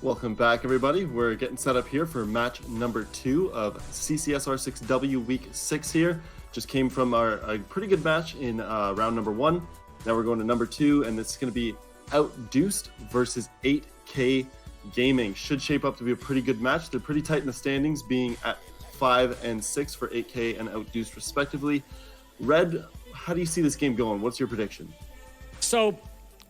Welcome back, everybody. We're getting set up here for match number 2 of CCS R6W Week 6 here. Just came from a pretty good match in round number 1. Now we're going to number 2, and this is going to be OutDuced versus 8K Gaming. Should shape up to be a pretty good match. They're pretty tight in the standings, being at 5 and 6 for 8K and OutDuced respectively. Red, how do you see this game going? What's your prediction? So,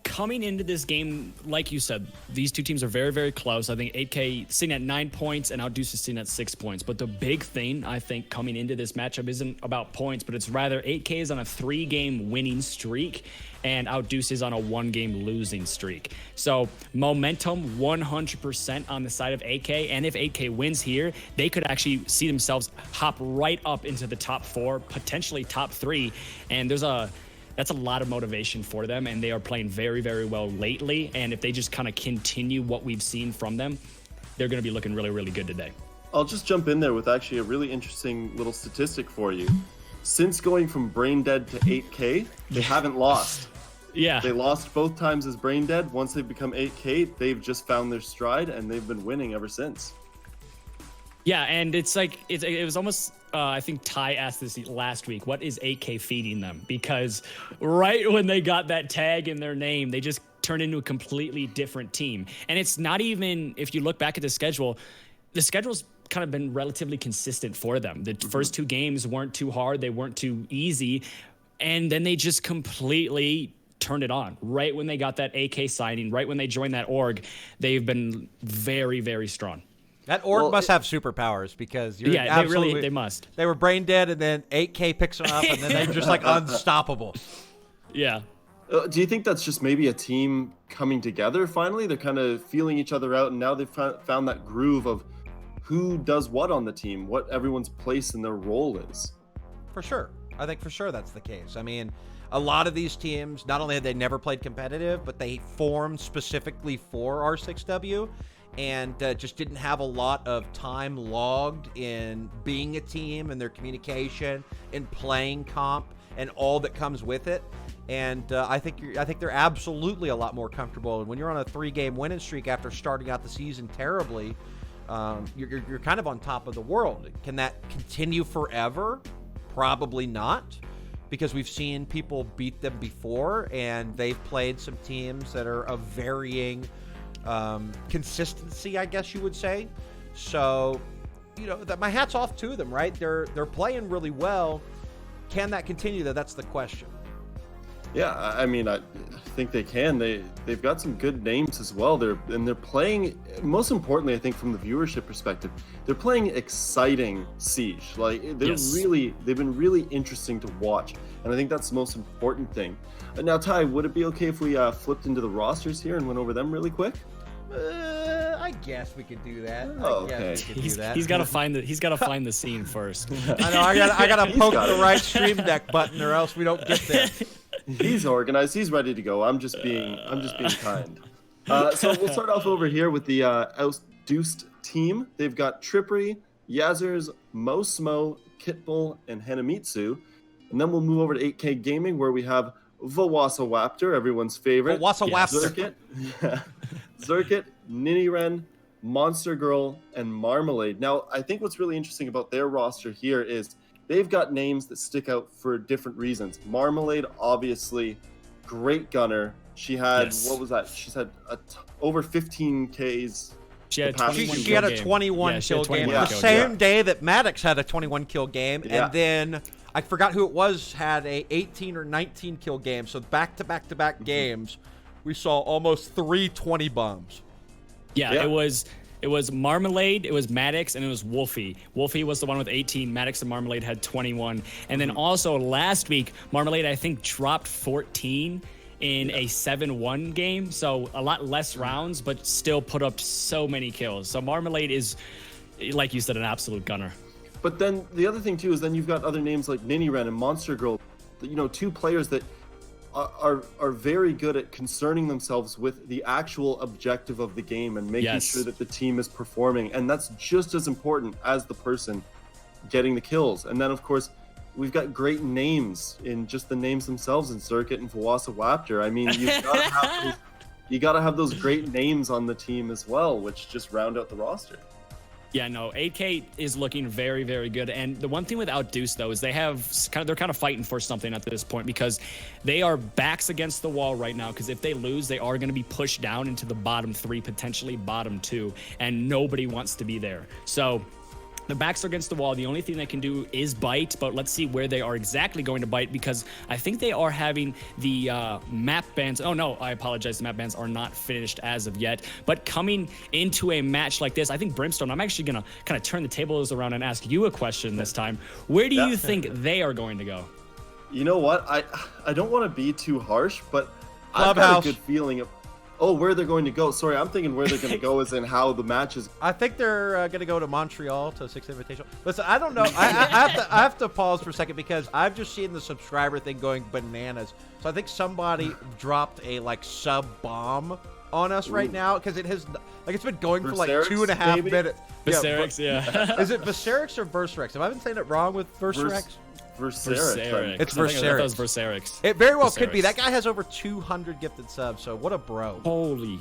coming into this game, like you said, these two teams are very, very close. I think 8K sitting at 9 points and OutDuced is sitting at 6 points. But the big thing, I think, coming into this matchup isn't about points, but it's rather 8K is on a 3-game winning streak and OutDuced is on a 1-game losing streak. So momentum 100% on the side of 8K. And if 8K wins here, they could actually see themselves hop right up into the top 4, potentially top 3. And that's a lot of motivation for them, and they are playing very, very well lately. And if they just kind of continue what we've seen from them, they're going to be looking really, really good today. I'll just jump in there with actually a really interesting little statistic for you. Since going from Brain Dead to 8K, they haven't lost. Yeah. They lost both times as Brain Dead. Once they've become 8K, they've just found their stride, and they've been winning ever since. Yeah, and it's like, it was almost, I think Ty asked this last week, what is 8K feeding them? Because right when they got that tag in their name, they just turned into a completely different team. And it's not even, if you look back at the schedule's kind of been relatively consistent for them. The first 2 games weren't too hard, they weren't too easy, and then they just completely turned it on. Right when they got that AK signing, right when they joined that org, they've been very, very strong. That org must have superpowers because you're they must. They were brain dead, and then 8K picks them up, and then they're just like unstoppable. Yeah. Do you think that's just maybe a team coming together finally? They're kind of feeling each other out, and now they've found that groove of who does what on the team, what everyone's place and their role is. For sure. I think for sure that's the case. I mean, a lot of these teams, not only had they never played competitive, but they formed specifically for R6W. And just didn't have a lot of time logged in being a team and their communication and playing comp and all that comes with it. And I think they're absolutely a lot more comfortable. And when you're on a 3-game winning streak after starting out the season terribly, you're kind of on top of the world. Can that continue forever? Probably not, because we've seen people beat them before, and they've played some teams that are of varying consistency, I guess you would say. So, you know, that my hat's off to them, right? They're playing really well. Can that continue though? That's the question. Yeah, I mean, I think they can. They've got some good names as well. They're playing, most importantly, I think from the viewership perspective, they're playing exciting Siege. Like they've been really interesting to watch, and I think that's the most important thing. Now, Ty, would it be okay if we flipped into the rosters here and went over them really quick? I guess we could do that. Okay. He's got to find the scene first. I know. I gotta poke the right stream deck button, or else we don't get there. He's organized. He's ready to go. I'm just being kind. So we'll start off over here with the OutDuced team. They've got Trippery, Yazers, Mo, Kitbull, and Hanamitsu. And then we'll move over to 8K Gaming, where we have Vawasawaptor, everyone's favorite. Vawasawaptor. Zerkit, Niniren, Monster Girl, and Marmalade. Now, I think what's really interesting about their roster here is they've got names that stick out for different reasons. Marmalade, obviously, great gunner. She had, what was that? She's had over 15 Ks. She had a 21 kill game. The same day that Maddox had a 21 kill game, and then I forgot who it was, had a 18 or 19 kill game. So back-to-back games, we saw almost 320 bombs. Yeah, it was Marmalade, it was Maddox, and it was Wolfie. Wolfie was the one with 18. Maddox and Marmalade had 21. And then also last week, Marmalade, I think, dropped 14 in a 7-1 game. So a lot less rounds, but still put up so many kills. So Marmalade is, like you said, an absolute gunner. But then the other thing, too, is then you've got other names like Niniren and Monster Girl. You know, 2 players that are very good at concerning themselves with the actual objective of the game and making sure that the team is performing. And that's just as important as the person getting the kills. And then, of course, we've got great names in just the names themselves in Circuit and Vawasawaptor. I mean, you've got to have you got to have those great names on the team as well, which just round out the roster. Yeah, no, 8K is looking very, very good. And the one thing with OutDuced, though, is they're kind of fighting for something at this point, because they are backs against the wall right now. Because if they lose, they are going to be pushed down into the bottom 3, potentially bottom 2, and nobody wants to be there. So the backs are against the wall. The only thing they can do is bite, but let's see where they are exactly going to bite, because I think they are having the map bans. Oh, no, I apologize. The map bans are not finished as of yet. But coming into a match like this, I think Brimstone, I'm actually going to kind of turn the tables around and ask you a question this time. Where do you think they are going to go? You know what? I don't want to be too harsh, but Clubhouse. I've got a good feeling of where they're going to go. Sorry, I'm thinking where they're going to go is in how the match is. I think they're going to go to Montreal to 6th Invitational. Listen, I don't know. I have to pause for a second, because I've just seen the subscriber thing going bananas. So I think somebody dropped a sub bomb on us right now, because it has it's been going for 2.5 minutes. Viserys, yeah. Is it Viserys or Verserix? Have I been saying it wrong with Verserix? Verserix. It's I thought it was Verserix. Verserix. It very well could be. That guy has over 200 gifted subs, so what a bro. Holy.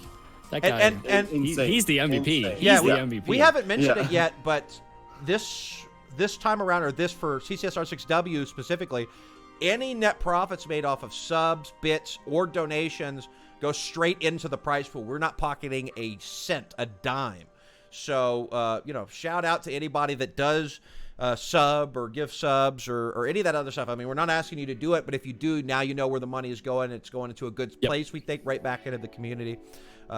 That guy. And he's the MVP. Insane. He's the MVP. We haven't mentioned it yet, but this time around, or this for CCSR6W specifically, any net profits made off of subs, bits, or donations go straight into the prize pool. We're not pocketing a cent, a dime. So, shout out to anybody that does sub or give subs or any of that other stuff. I mean, we're not asking you to do it, but if you do, now you know where the money is going. It's going into a good place, we think, right back into the community.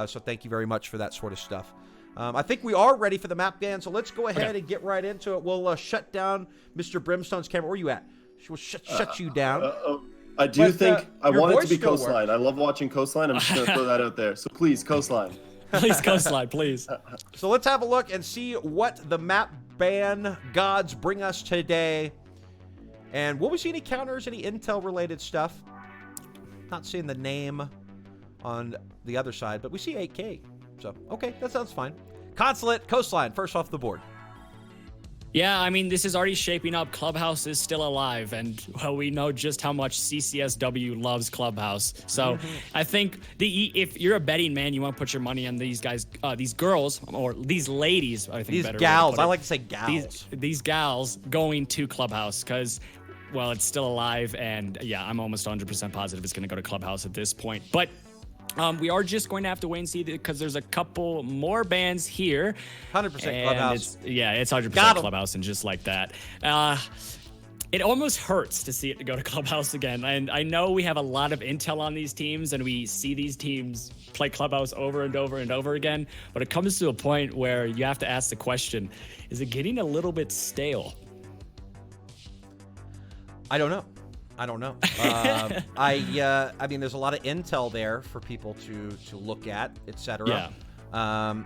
So thank you very much for that sort of stuff. I think we are ready for the map ban, so let's go ahead and get right into it. We'll shut down Mr. Brimstone's camera. Where are you at? We'll shut you down. I do think I want it to be Coastline. Works. I love watching Coastline. I'm just going to throw that out there. So please, Coastline. Please, Coastline, please. So let's have a look and see what the map ban gods bring us today. And will we see any counters, any intel-related stuff? Not seeing the name on the other side, but we see 8K. So, okay, that sounds fine. Consulate, Coastline, first off the board. Yeah, I mean, this is already shaping up. Clubhouse is still alive, and we know just how much CCSW loves Clubhouse. So I think if you're a betting man, you want to put your money on these guys, these girls, or these ladies, I think These better gals, I like to say gals. These gals going to Clubhouse, because, well, it's still alive, and yeah, I'm almost 100% positive it's going to go to Clubhouse at this point. But we are just going to have to wait and see, because there's a couple more bands here. 100% Clubhouse. It's 100% Clubhouse, and just like that. It almost hurts to see it go to Clubhouse again. And I know we have a lot of intel on these teams, and we see these teams play Clubhouse over and over and over again. But it comes to a point where you have to ask the question, is it getting a little bit stale? I don't know. I mean, there's a lot of intel there for people to look at, etc. Yeah.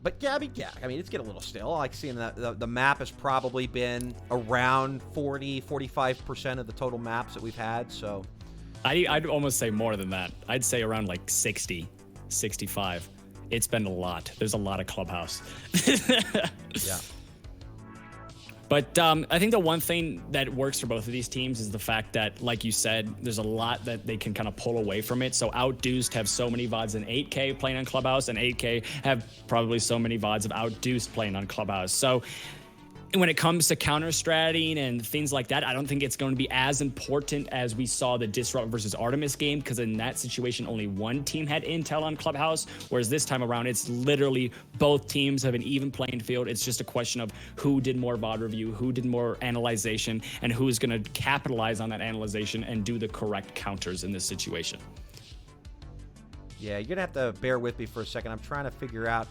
But yeah, I mean, it's getting a little stale. I like seeing that the map has probably been around 45% of the total maps that we've had. So I'd almost say more than that. I'd say around 60, 65. It's been a lot. There's a lot of Clubhouse. Yeah. But I think the one thing that works for both of these teams is the fact that, like you said, there's a lot that they can kind of pull away from it. So OutDuced have so many VODs in 8K playing on Clubhouse, and 8K have probably so many VODs of OutDuced playing on Clubhouse. So when it comes to counter strategy and things like that, I don't think it's going to be as important as we saw the Disrupt versus Artemis game, because in that situation, only one team had intel on Clubhouse, whereas this time around, it's literally both teams have an even playing field. It's just a question of who did more VOD review, who did more analyzation, and who's going to capitalize on that analyzation and do the correct counters in this situation. Yeah, you're going to have to bear with me for a second. I'm trying to figure out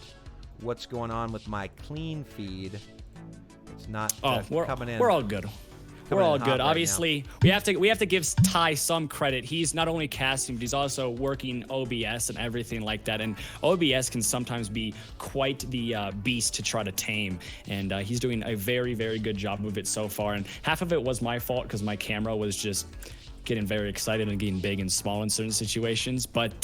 what's going on with my clean feed. It's not coming in. We're all good. We're all good. Obviously, we have to give Ty some credit. He's not only casting, but he's also working OBS and everything like that. And OBS can sometimes be quite the beast to try to tame. And he's doing a very, very good job of it so far. And half of it was my fault, because my camera was just getting very excited and getting big and small in certain situations. But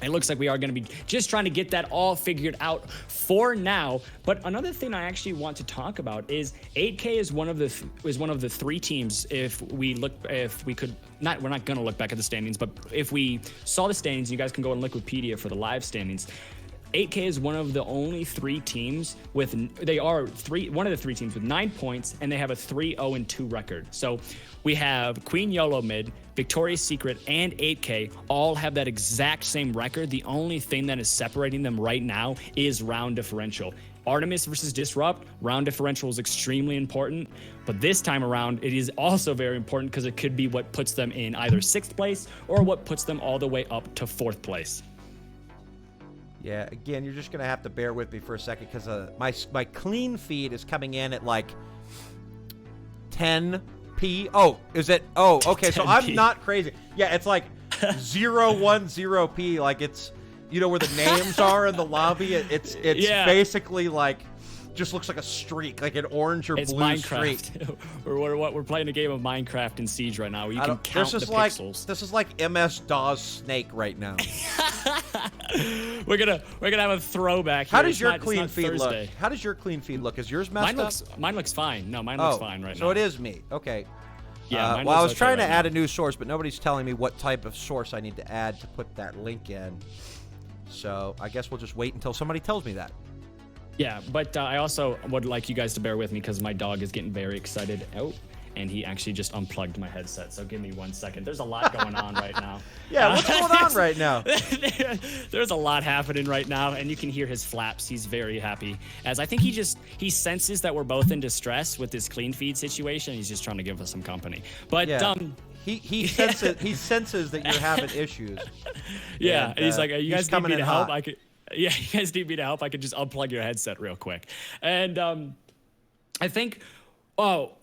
It looks like we are going to be just trying to get that all figured out for now. But another thing I actually want to talk about is 8K is one of the three teams. We're not going to look back at the standings, but if we saw the standings, you guys can go on Wikipedia for the live standings. 8K is one of the only three teams one of the three teams with 9 points, and they have a 3-0-2 record. So we have Queen YOLO mid, Victoria's Secret, and 8K all have that exact same record. The only thing that is separating them right now is round differential. Artemis versus Disrupt, round differential is extremely important, but this time around, it is also very important because it could be what puts them in either 6th place or what puts them all the way up to 4th place. Yeah, again, you're just going to have to bear with me for a second because my clean feed is coming in at like 10p. Oh, is it? Oh, okay, so I'm not crazy. Yeah, it's like 010p. Like it's, you know, where the names are in the lobby. It's basically like, just looks like a streak, like an orange or it's blue Minecraft. streak. We're playing a game of Minecraft and Siege right now where you can count the pixels. This is like MS-DOS Snake right now. We're gonna have a throwback here. How does your clean feed look? How does your clean feed look? Is yours messed up? Mine looks fine. No, mine looks fine right now. So it is me. Okay. Yeah. Well, I was trying to add a new source, but nobody's telling me what type of source I need to add to put that link in. So I guess we'll just wait until somebody tells me that. Yeah, but I also would like you guys to bear with me because my dog is getting very excited. Oh, and he actually just unplugged my headset. So give me 1 second. There's a lot going on right now. Yeah, what's going on right now? There's a lot happening right now, and you can hear his flaps. He's very happy, as I think he senses that we're both in distress with this clean feed situation. He's just trying to give us some company. But yeah. He senses that you're having issues. Yeah, and he's like, "You guys need me to help? Hot. Yeah, you guys need me to help? I could just unplug your headset real quick." And I think,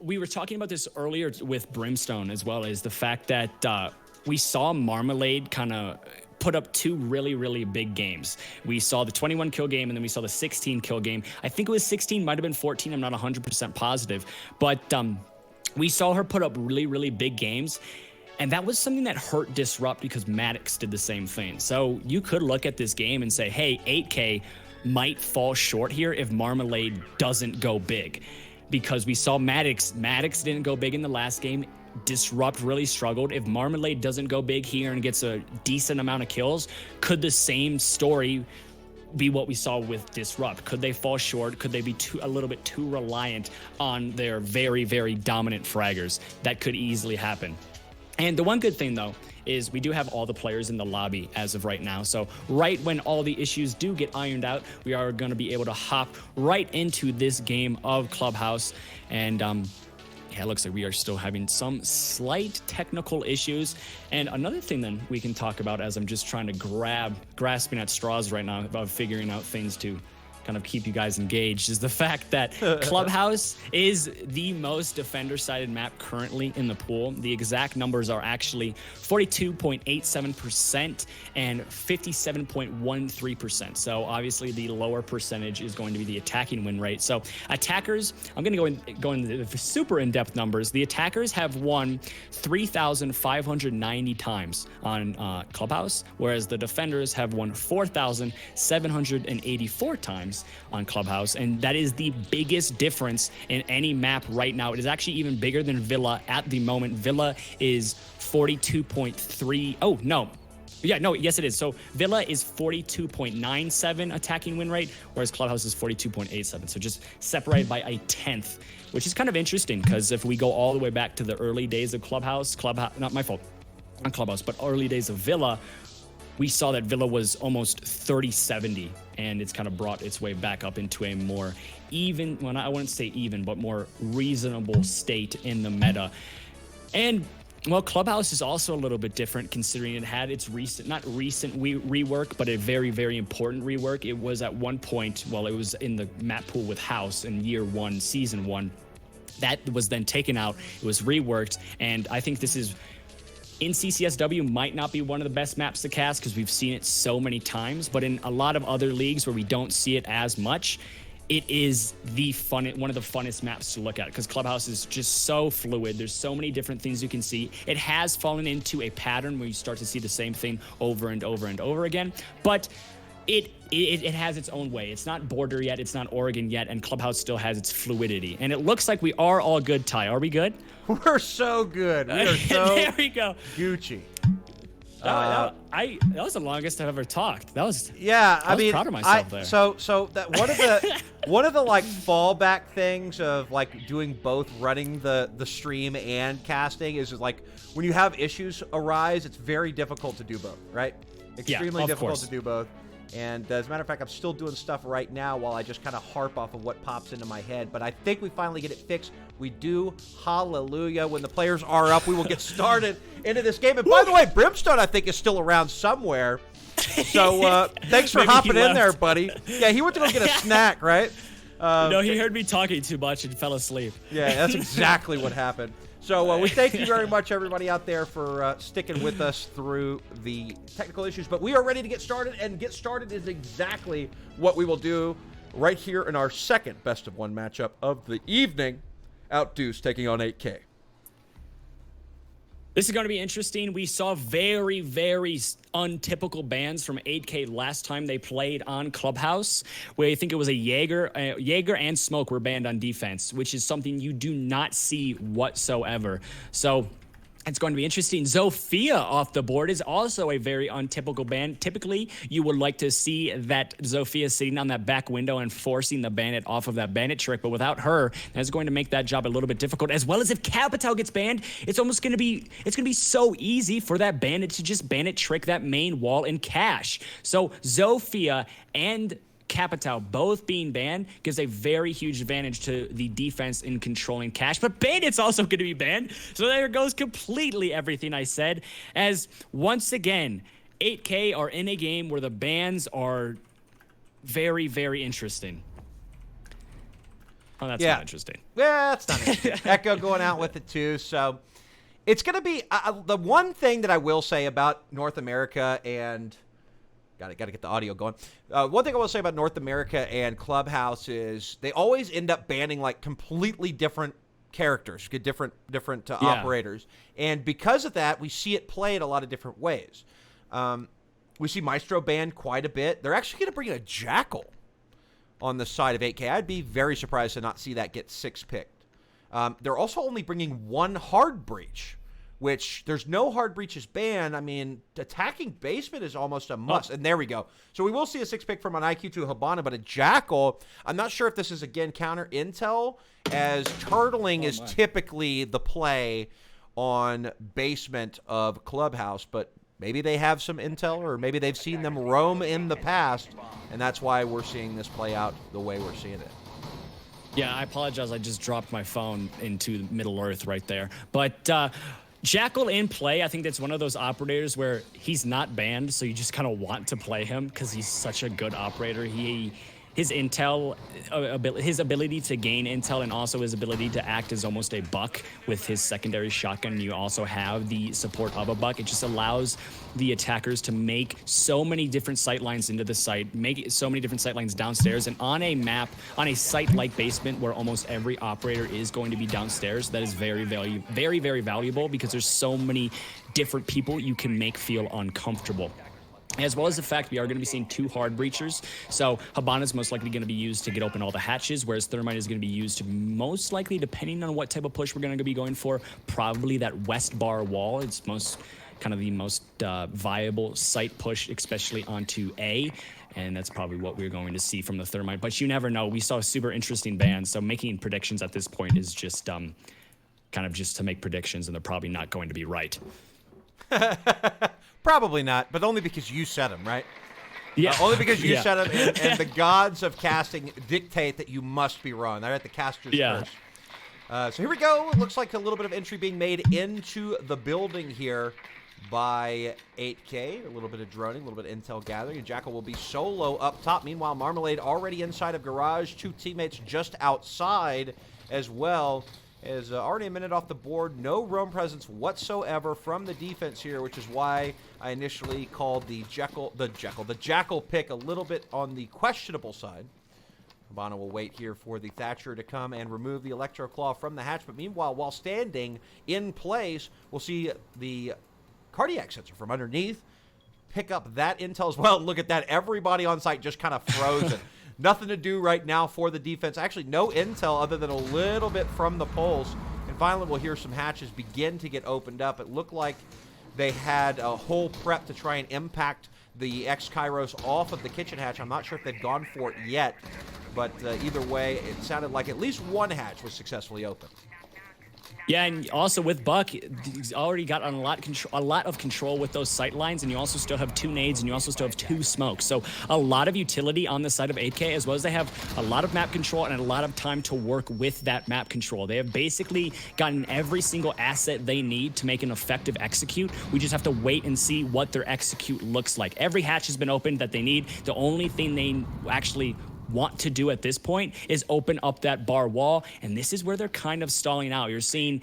we were talking about this earlier with Brimstone as well, as the fact that we saw Marmalade kind of put up two really, really big games. We saw the 21 kill game, and then we saw the 16 kill game. I think it was 16, might have been 14. I'm not 100% positive. But we saw her put up really, really big games. And that was something that hurt Disrupt because Maddox did the same thing. So you could look at this game and say, hey, 8K might fall short here if Marmalade doesn't go big. Because we saw Maddox didn't go big in the last game. Disrupt really struggled. If Marmalade doesn't go big here and gets a decent amount of kills, could the same story be what we saw with Disrupt? Could they fall short? Could they be a little bit too reliant on their very, very dominant fraggers? That could easily happen. And the one good thing, though, is we do have all the players in the lobby as of right now. So right when all the issues do get ironed out, we are going to be able to hop right into this game of Clubhouse. And yeah, it looks like we are still having some slight technical issues. And another thing then we can talk about, as I'm just trying to grasping at straws right now about figuring out things to kind of keep you guys engaged, is the fact that Clubhouse is the most defender-sided map currently in the pool. The exact numbers are actually 42.87% and 57.13%. So obviously the lower percentage is going to be the attacking win rate. So attackers, I'm going to go into the super in-depth numbers. The attackers have won 3,590 times on Clubhouse, whereas the defenders have won 4,784 times on Clubhouse, and that is the biggest difference in any map right now. It is actually even bigger than Villa at the moment. Villa is 42.3. Oh, no. Yeah, no, yes, it is. So Villa is 42.97 attacking win rate, whereas Clubhouse is 42.87. So just separated by a tenth, which is kind of interesting because if we go all the way back to the early days of Clubhouse, not my fault, not Clubhouse, but early days of Villa, we saw that Villa was almost 30-70, and it's kind of brought its way back up into a more even, well, I wouldn't say even, but more reasonable state in the meta. And, well, Clubhouse is also a little bit different considering it had its rework, but a very, very important rework. It was at one point, well, it was in the map pool with House in year one, season one. That was then taken out. It was reworked, and I think this is, in CCSW, might not be one of the best maps to cast because we've seen it so many times, but in a lot of other leagues where we don't see it as much, it is one of the funnest maps to look at because Clubhouse is just so fluid. There's so many different things you can see. It has fallen into a pattern where you start to see the same thing over and over and over again, but it has its own way. It's not Border yet, it's not Oregon yet, and Clubhouse still has its fluidity. And it looks like we are all good, Ty. Are we good? We're so good. We are so there we go. Gucci. That was the longest I've ever talked. I was proud of myself there. So that one of the like fallback things of like doing both running the stream and casting is like when you have issues arise, it's very difficult to do both, right? Extremely difficult to do both. And as a matter of fact, I'm still doing stuff right now while I just kind of harp off of what pops into my head. But I think we finally get it fixed. We do. Hallelujah. When the players are up, we will get started into this game. And by the way, Brimstone, I think, is still around somewhere. So thanks for hopping in there, buddy. Yeah, he went to go get a snack, right? No, he heard me talking too much and fell asleep. Yeah, that's exactly what happened. So we thank you very much, everybody out there, for sticking with us through the technical issues. But we are ready to get started, and get started is exactly what we will do right here in our second best-of-1 matchup of the evening. OutDuced taking on 8K. This is going to be interesting. We saw very, very untypical bans from 8K last time they played on Clubhouse, where I think it was a Jaeger and Smoke were banned on defense, which is something you do not see whatsoever. So it's going to be interesting. Zofia off the board is also a very untypical ban. Typically, you would like to see that Zofia sitting on that back window and forcing the bandit off of that bandit trick, but without her, that's going to make that job a little bit difficult. As well as if Capital gets banned, it's going to be so easy for that bandit to just bandit trick that main wall and cash. So Zofia and Capital both being banned gives a very huge advantage to the defense in controlling cash, but Bandit's also going to be banned. So there goes completely everything I said, as once again, 8K are in a game where the bans are very, very interesting. Oh, that's not interesting. Yeah, that's not interesting. Echo going out with it too, so it's going to be the one thing that I will say about North America and Got to get the audio going. One thing I will say about North America and Clubhouse is they always end up banning like completely different characters, different operators, and because of that, we see it played a lot of different ways. We see Maestro banned quite a bit. They're actually going to bring in a Jackal on the side of 8K. I'd be very surprised to not see that get 6 picked. They're also only bringing 1 hard breach, which there's no hard breaches banned. I mean, attacking basement is almost a must. And there we go. So we will see a 6 pick from an IQ to Habana, but a Jackal, I'm not sure if this is, again, counter intel, as turtling is typically the play on basement of Clubhouse, but maybe they have some intel, or maybe they've seen them roam in the past, and that's why we're seeing this play out the way we're seeing it. Yeah, I apologize. I just dropped my phone into Middle Earth right there. But Jackal in play, I think that's one of those operators where he's not banned, so you just kind of want to play him because he's such a good operator. His intel, his ability to gain intel, and also his ability to act as almost a buck with his secondary shotgun. You also have the support of a buck. It just allows the attackers to make so many different sight lines into the site, make so many different sight lines downstairs, and on a map, on a site like basement where almost every operator is going to be downstairs, that is very, very valuable because there's so many different people you can make feel uncomfortable. As well as the fact we are going to be seeing 2 hard breachers. So Habana is most likely going to be used to get open all the hatches, whereas Thermite is going to be used to most likely, depending on what type of push we're going to be going for, probably that west bar wall. It's the most viable site push, especially onto A. And that's probably what we're going to see from the Thermite. But you never know. We saw a super interesting ban, so making predictions at this point is just kind of just to make predictions, and they're probably not going to be right. Probably not, but only because you said them, right? Yeah. Only because you said them, and the gods of casting dictate that you must be wrong. They're at the caster's curse. So here we go. It looks like a little bit of entry being made into the building here by 8K. A little bit of droning, a little bit of intel gathering. And Jackal will be solo up top. Meanwhile, Marmalade already inside of garage. 2 teammates just outside as well. Is already a minute off the board. No roam presence whatsoever from the defense here, which is why I initially called the Jackal pick a little bit on the questionable side. Cabana will wait here for the Thatcher to come and remove the Electro Claw from the hatch. But meanwhile, while standing in place, we'll see the cardiac sensor from underneath pick up that intel as well. Look at that. Everybody on site just kind of frozen. Nothing to do right now for the defense. Actually, no intel other than a little bit from the poles. And finally, we'll hear some hatches begin to get opened up. It looked like they had a whole prep to try and impact the X-Kairos off of the kitchen hatch. I'm not sure if they've gone for it yet, but either way, it sounded like at least one hatch was successfully open. Yeah, and also with Buck, he's already got a lot of control with those sight lines, and you also still have 2 nades, and you also still have 2 smokes. So a lot of utility on the side of 8K, as well as they have a lot of map control and a lot of time to work with that map control. They have basically gotten every single asset they need to make an effective execute. We just have to wait and see what their execute looks like. Every hatch has been opened that they need. The only thing they actually want to do at this point is open up that bar wall, and this is where they're kind of stalling out. You're seeing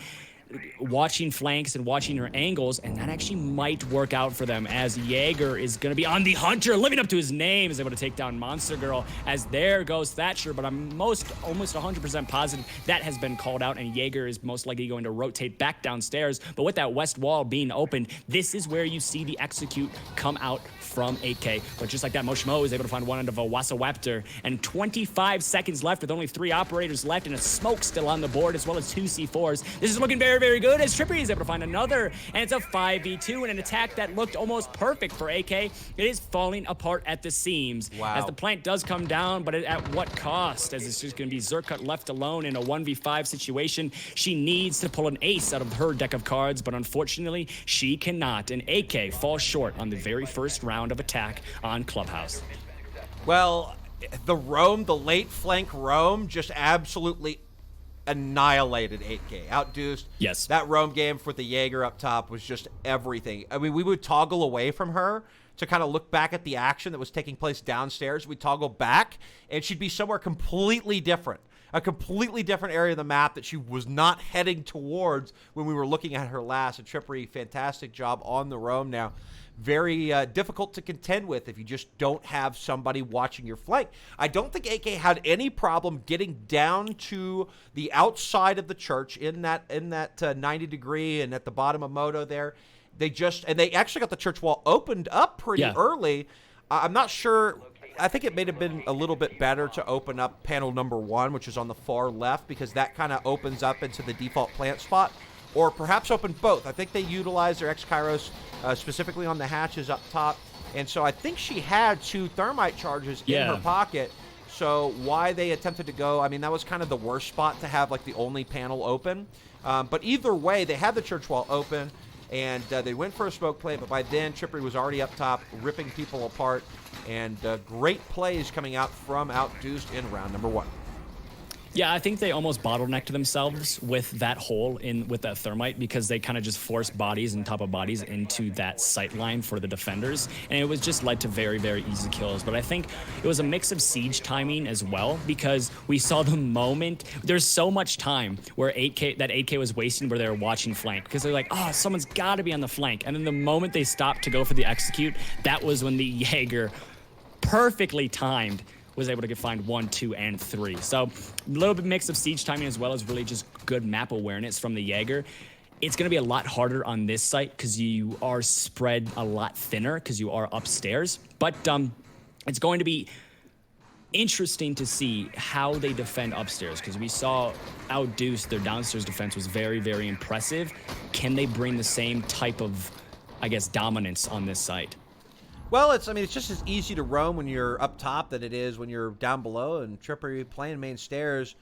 watching flanks and watching her angles, and that actually might work out for them, as Jaeger is going to be on the Hunter, living up to his name, is able to take down Monster Girl, as there goes Thatcher, but I'm almost 100% positive that has been called out, and Jaeger is most likely going to rotate back downstairs. But with that west wall being opened, this is where you see the execute come out from 8K. But just like that, Moshimo is able to find one end of a Wasawaptor, and 25 seconds left with only 3 operators left, and a smoke still on the board, as well as 2 C4s. This is looking very, very good, as Trippery is able to find another, and it's a 5v2 and an attack that looked almost perfect for AK. It is falling apart at the seams. Wow. As the plant does come down, but at what cost? As it's just going to be Zerkut left alone in a 1v5 situation. She needs to pull an ace out of her deck of cards, but unfortunately, she cannot, and AK falls short on the very first round of attack on Clubhouse. Well, the late flank roam, just absolutely annihilated 8K. OutDuced. Yes. That roam game for the Jaeger up top was just everything. I mean, we would toggle away from her to kind of look back at the action that was taking place downstairs. We'd toggle back, and she'd be somewhere completely different. A completely different area of the map that she was not heading towards when we were looking at her last. And Trippery, fantastic job on the roam now. Very difficult to contend with if you just don't have somebody watching your flank. I don't think AK had any problem getting down to the outside of the church in that 90 degree and at the bottom of Moto there. They actually got the church wall opened up pretty early. I'm not sure. I think it may have been a little bit better to open up panel number 1, which is on the far left, because that kind of opens up into the default plant spot. Or perhaps open both. I think they utilized their X-Kairos specifically on the hatches up top. And so I think she had 2 Thermite charges in her pocket. So why they attempted to go, I mean, that was kind of the worst spot to have, like, the only panel open. But either way, they had the church wall open, and they went for a smoke play. But by then, Trippery was already up top, ripping people apart. And great plays coming out from OutDuced in round number 1. Yeah, I think they almost bottlenecked themselves with that hole with that Thermite, because they kind of just forced bodies and top of bodies into that sight line for the defenders, and it was just led to very, very easy kills. But I think it was a mix of siege timing as well, because we saw the moment, there's so much time where 8K was wasting where they were watching flank, because they're like, oh, someone's got to be on the flank, and then the moment they stopped to go for the execute, that was when the Jaeger perfectly timed was able to find 1, 2, and 3. So a little bit mix of siege timing as well as really just good map awareness from the Jaeger. It's going to be a lot harder on this site because you are spread a lot thinner because you are upstairs. But it's going to be interesting to see how they defend upstairs, because we saw OutDuced, their downstairs defense was very, very impressive. Can they bring the same type of, I guess, dominance on this site? Well, it's just as easy to roam when you're up top than it is when you're down below, and Trippery playing main stairs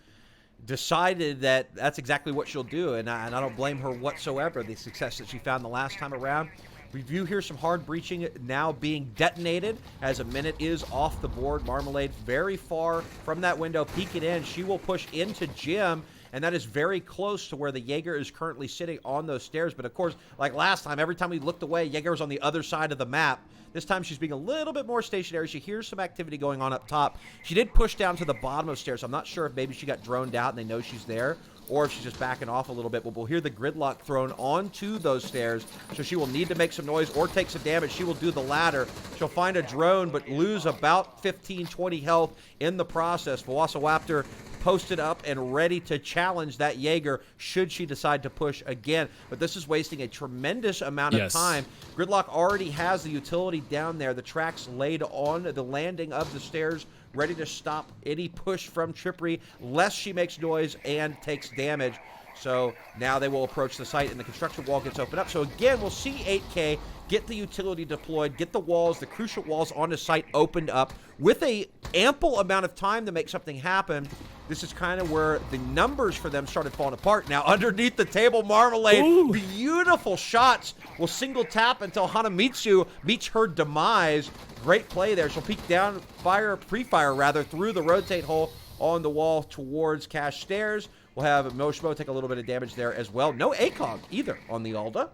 decided that that's exactly what she'll do, and I don't blame her whatsoever, the success that she found the last time around. We do hear some hard breaching now being detonated as a minute is off the board. Marmalade very far from that window, peeking in. She will push into Jim, and that is very close to where the Jaeger is currently sitting on those stairs. But of course, like last time, every time we looked away, Jaeger was on the other side of the map. This time she's being a little bit more stationary. She hears some activity going on up top. She did push down to the bottom of stairs. I'm not sure if maybe she got droned out and they know she's there, or if she's just backing off a little bit. But we'll hear the gridlock thrown onto those stairs, so she will need to make some noise or take some damage. She will do the latter. She'll find a drone, but lose about 15, 20 health in the process. Velociraptor posted up and ready to challenge that Jaeger should she decide to push again. But this is wasting a tremendous amount of time. Gridlock already has the utility down there. The tracks laid on the landing of the stairs, ready to stop any push from Trippery, lest she makes noise and takes damage. So now they will approach the site and the construction wall gets opened up. So again, we'll see 8K get the utility deployed, get the walls, the crucial walls on the site opened up with a ample amount of time to make something happen. This is kind of where the numbers for them started falling apart. Now, underneath the table, Marmalade, beautiful shots, will single tap until Hanamitsu meets her demise. Great play there. She'll peek down, pre-fire rather, through the rotate hole on the wall towards Cash Stairs. We'll have Moshmo take a little bit of damage there as well. No ACOG either on the Alda.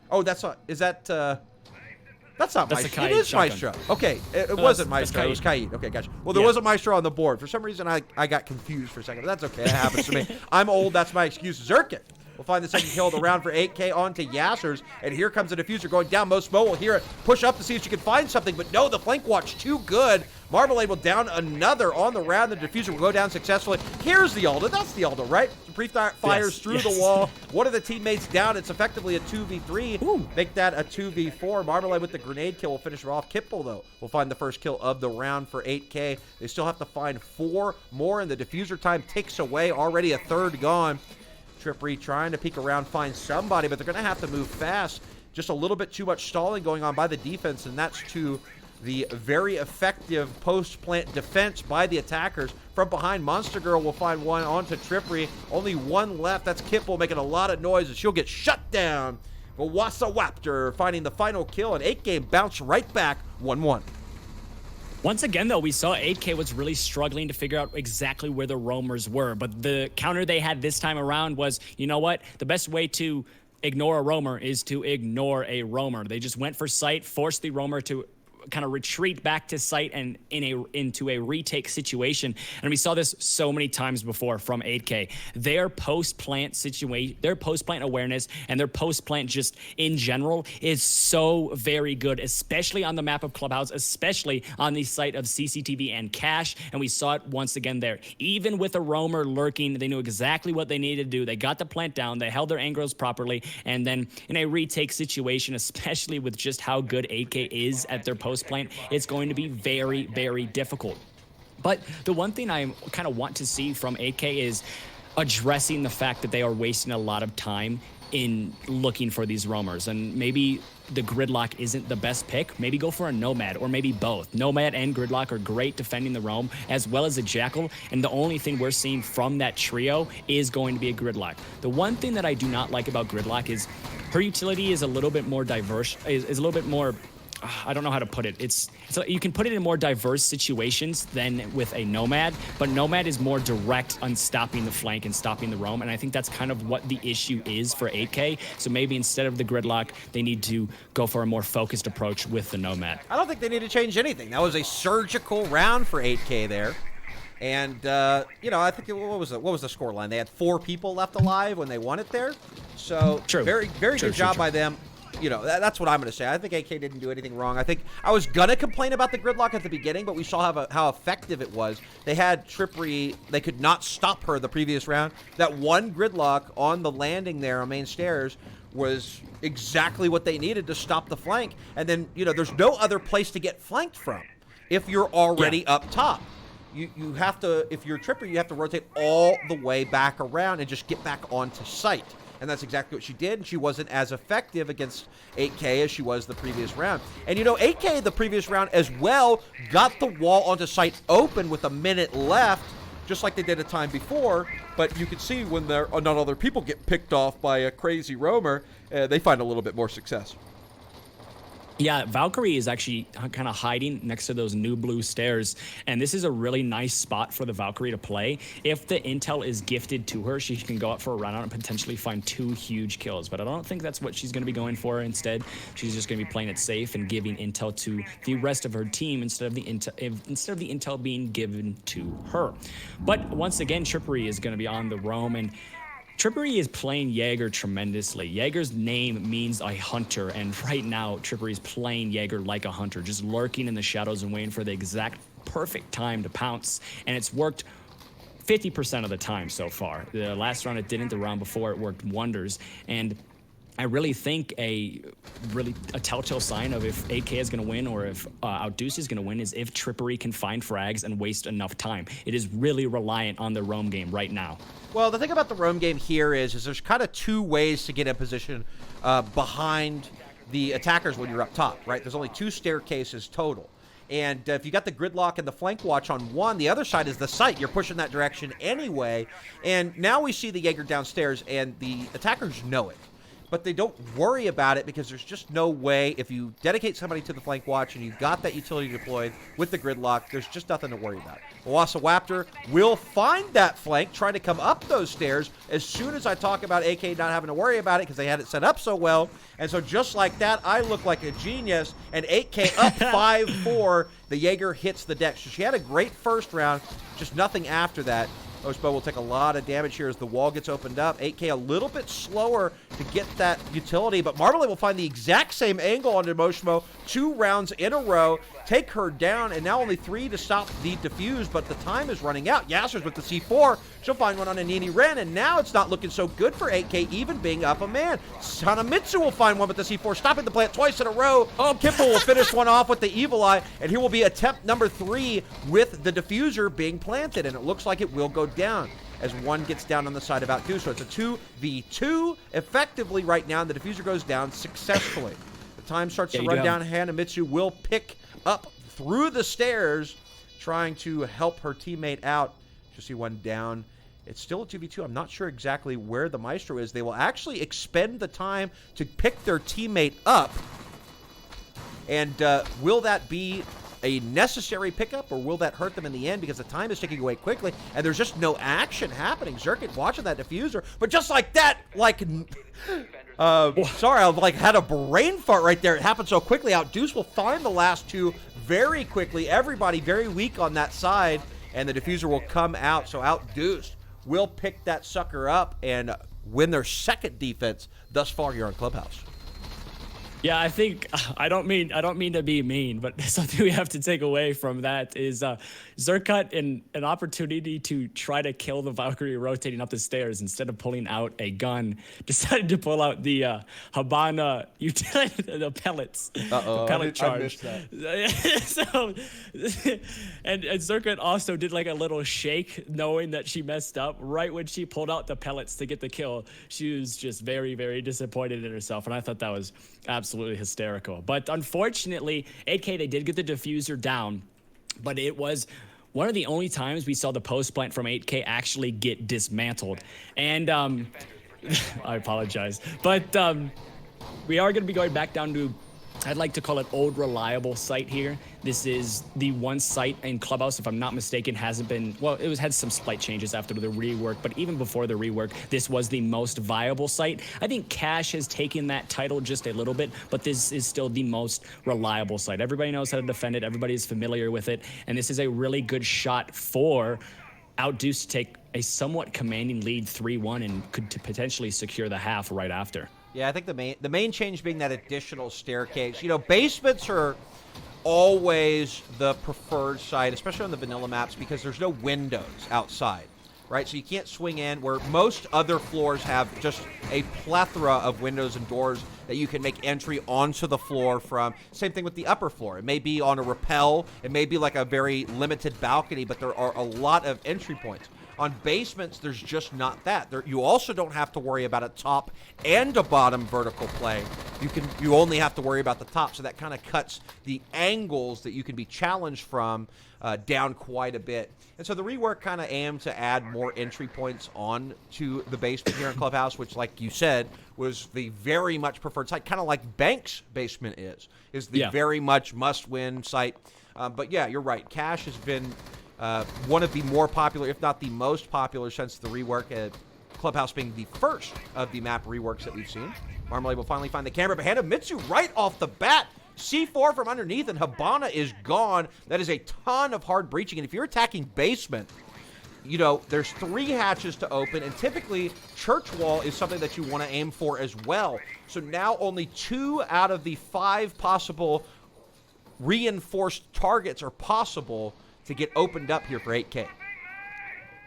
Oh, that's not, is that, that's not Maestro. It is Maestro. Okay, it wasn't Maestro. It was Kaid. Okay, gotcha. Well, there was a Maestro on the board. For some reason, I got confused for a second. But that's okay. That happens to me. I'm old. That's my excuse. Zerkin will find the second kill of the round for 8K onto Yassers. And here comes the diffuser going down. Mosmo will hear it. Push up to see if she can find something. But no, the flank watch too good. Marmalade will down another on the round. The diffuser will go down successfully. Here's the Alda. That's the Alda, right? Fires through the wall. One of the teammates down. It's effectively a 2v3. Make that a 2v4. Marmalade with the grenade kill will finish her off. Kipple, though, will find the first kill of the round for 8K. They still have to find 4 more, and the diffuser time ticks away. Already a third gone. Trippery trying to peek around, find somebody, but they're going to have to move fast. Just a little bit too much stalling going on by the defense, and that's to the very effective post-plant defense by the attackers. From behind, Monster Girl will find one onto Trippery. Only one left. That's Kipple making a lot of noise, and she'll get shut down. Velociraptor finding the final kill, and 8K bounce right back 1-1. Once again, though, we saw 8K was really struggling to figure out exactly where the roamers were. But the counter they had this time around was, you know what? The best way to ignore a roamer is to ignore a roamer. They just went for sight, forced the roamer to kind of retreat back to site and into a retake situation. And we saw this so many times before from 8K. Their post-plant situation, their post-plant awareness and their post-plant just in general is so very good, especially on the map of Clubhouse, especially on the site of CCTV and Cash. And we saw it once again there. Even with a roamer lurking, they knew exactly what they needed to do. They got the plant down, they held their angles properly, and then in a retake situation, especially with just how good 8K is at their post-plant, it's going to be very, very difficult. But the one thing I kind of want to see from 8K is addressing the fact that they are wasting a lot of time in looking for these roamers. And maybe the Gridlock isn't the best pick. Maybe go for a Nomad, or maybe both. Nomad and Gridlock are great defending the roam, as well as a Jackal. And the only thing we're seeing from that trio is going to be a Gridlock. The one thing that I do not like about Gridlock is her utility is a little bit more diverse, is a little bit more, I don't know how to put it. You can put it in more diverse situations than with a Nomad, but Nomad is more direct on stopping the flank and stopping the roam, and I think that's kind of what the issue is for 8K. So maybe instead of the Gridlock, they need to go for a more focused approach with the Nomad. I don't think they need to change anything. That was a surgical round for 8K there. And, you know, I think, what was the score line? They had 4 people left alive when they won it there. So, very good job by them. You know, that's what I'm going to say. I think 8K didn't do anything wrong. I think I was going to complain about the Gridlock at the beginning, but we saw how effective it was. They had Trippery. They could not stop her the previous round. That one Gridlock on the landing there on main stairs was exactly what they needed to stop the flank. And then, you know, there's no other place to get flanked from if you're already up top. You have to, if you're Trippery, you have to rotate all the way back around and just get back onto site. And that's exactly what she did, and she wasn't as effective against 8K as she was the previous round. And, you know, 8K the previous round as well got the wall onto site open with a minute left, just like they did a time before. But you can see when not other people get picked off by a crazy roamer, they find a little bit more success. Yeah, Valkyrie is actually kind of hiding next to those new blue stairs, and this is a really nice spot for the Valkyrie to play. If the intel is gifted to her, she can go out for a run out and potentially find 2 huge kills, but I don't think that's what she's going to be going for. Instead, she's just going to be playing it safe and giving intel to the rest of her team instead of the intel being given to her. But once again, Trippery is going to be on the roam, and Trippery is playing Jaeger tremendously. Jaeger's name means a hunter, and right now, Trippery is playing Jaeger like a hunter, just lurking in the shadows and waiting for the exact perfect time to pounce, and it's worked 50% of the time so far. The last round it didn't, the round before it worked wonders, and I really think a telltale sign of if 8K is going to win or if OutDuced is going to win is if Trippery can find frags and waste enough time. It is really reliant on the roam game right now. Well, the thing about the roam game here is there's kind of two ways to get in position behind the attackers when you're up top, right? There's only 2 staircases total. And if you got the gridlock and the flank watch on one, the other side is the site. You're pushing that direction anyway. And now we see the Jaeger downstairs, and the attackers know it. But they don't worry about it because there's just no way. If you dedicate somebody to the flank watch and you've got that utility deployed with the gridlock, there's just nothing to worry about. Oasawaptor will find that flank, trying to come up those stairs as soon as I talk about AK not having to worry about it because they had it set up so well. And so just like that, I look like a genius, and 8K up 5-4. The Jaeger hits the deck. So she had a great first round, just nothing after that. Ospo will take a lot of damage here as the wall gets opened up. 8K a little bit slower to get that utility, but Marmalade will find the exact same angle on Emoshimo 2 rounds in a row, take her down, and now only 3 to stop the defuse, but the time is running out. Yasser's with the C4. She'll find one on Anini Ren, and now it's not looking so good for 8K, even being up a man. Sanamitsu will find one with the C4, stopping the plant twice in a row. Oh, Kimball will finish one off with the Evil Eye, and here will be attempt number 3 with the diffuser being planted, and it looks like it will go down as one gets down on the side of OutDuced. So it's a 2v2 effectively right now, and the diffuser goes down successfully. The time starts to run down. Hanamitsu will pick up through the stairs, trying to help her teammate out. Just see one down. It's still a 2v2. I'm not sure exactly where the Maestro is. They will actually expend the time to pick their teammate up. And will that be a necessary pickup, or will that hurt them in the end because the time is ticking away quickly and there's just no action happening? Zerkit watching that diffuser, but just like that, like, sorry, I had a brain fart right there. It happened so quickly. OutDuced will find the last 2 very quickly. Everybody very weak on that side, and the diffuser will come out. So OutDuced will pick that sucker up and win their second defense thus far here on Clubhouse. Yeah, I think I don't mean to be mean, but something we have to take away from that is Zerkut in an opportunity to try to kill the Valkyrie rotating up the stairs instead of pulling out a gun, decided to pull out the Habana utility, the pellets, the pellet charge. I missed that. So, and Zerkut also did like a little shake, knowing that she messed up right when she pulled out the pellets to get the kill. She was just very, very disappointed in herself, and I thought that was absolutely hysterical. But unfortunately, 8K, they did get the diffuser down, but it was one of the only times we saw the post plant from 8K actually get dismantled. And I apologize, but we are going to be going back down to, I'd like to call it old reliable site here. This is the one site in Clubhouse, if I'm not mistaken, hasn't been, well, it had some slight changes after the rework, but even before the rework, this was the most viable site. I think Cash has taken that title just a little bit, but this is still the most reliable site. Everybody knows how to defend it. Everybody is familiar with it. And this is a really good shot for OutDuced to take a somewhat commanding lead 3-1 and could potentially secure the half right after. Yeah, I think the main change being that additional staircase. You know, basements are always the preferred site, especially on the vanilla maps, because there's no windows outside, right? So you can't swing in, where most other floors have just a plethora of windows and doors that you can make entry onto the floor from. Same thing with the upper floor. It may be on a rappel. It may be like a very limited balcony, but there are a lot of entry points. On basements, there's just not that. You also don't have to worry about a top and a bottom vertical play. You only have to worry about the top, so that kind of cuts the angles that you can be challenged from down quite a bit. And so the rework kind of aimed to add more entry points on to the basement here in Clubhouse, which, like you said, was the very much preferred site, kind of like Bank's basement is the very much must-win site. But yeah, you're right. Cash has been one of the more popular, if not the most popular, since the rework. Clubhouse being the first of the map reworks that we've seen. Marmalade will finally find the camera, but Hanamitsu right off the bat. C4 from underneath, and Habana is gone. That is a ton of hard breaching, and if you're attacking basement, you know, there's 3 hatches to open, and typically church wall is something that you want to aim for as well. So now only 2 out of the 5 possible reinforced targets are possible to get opened up here for 8K.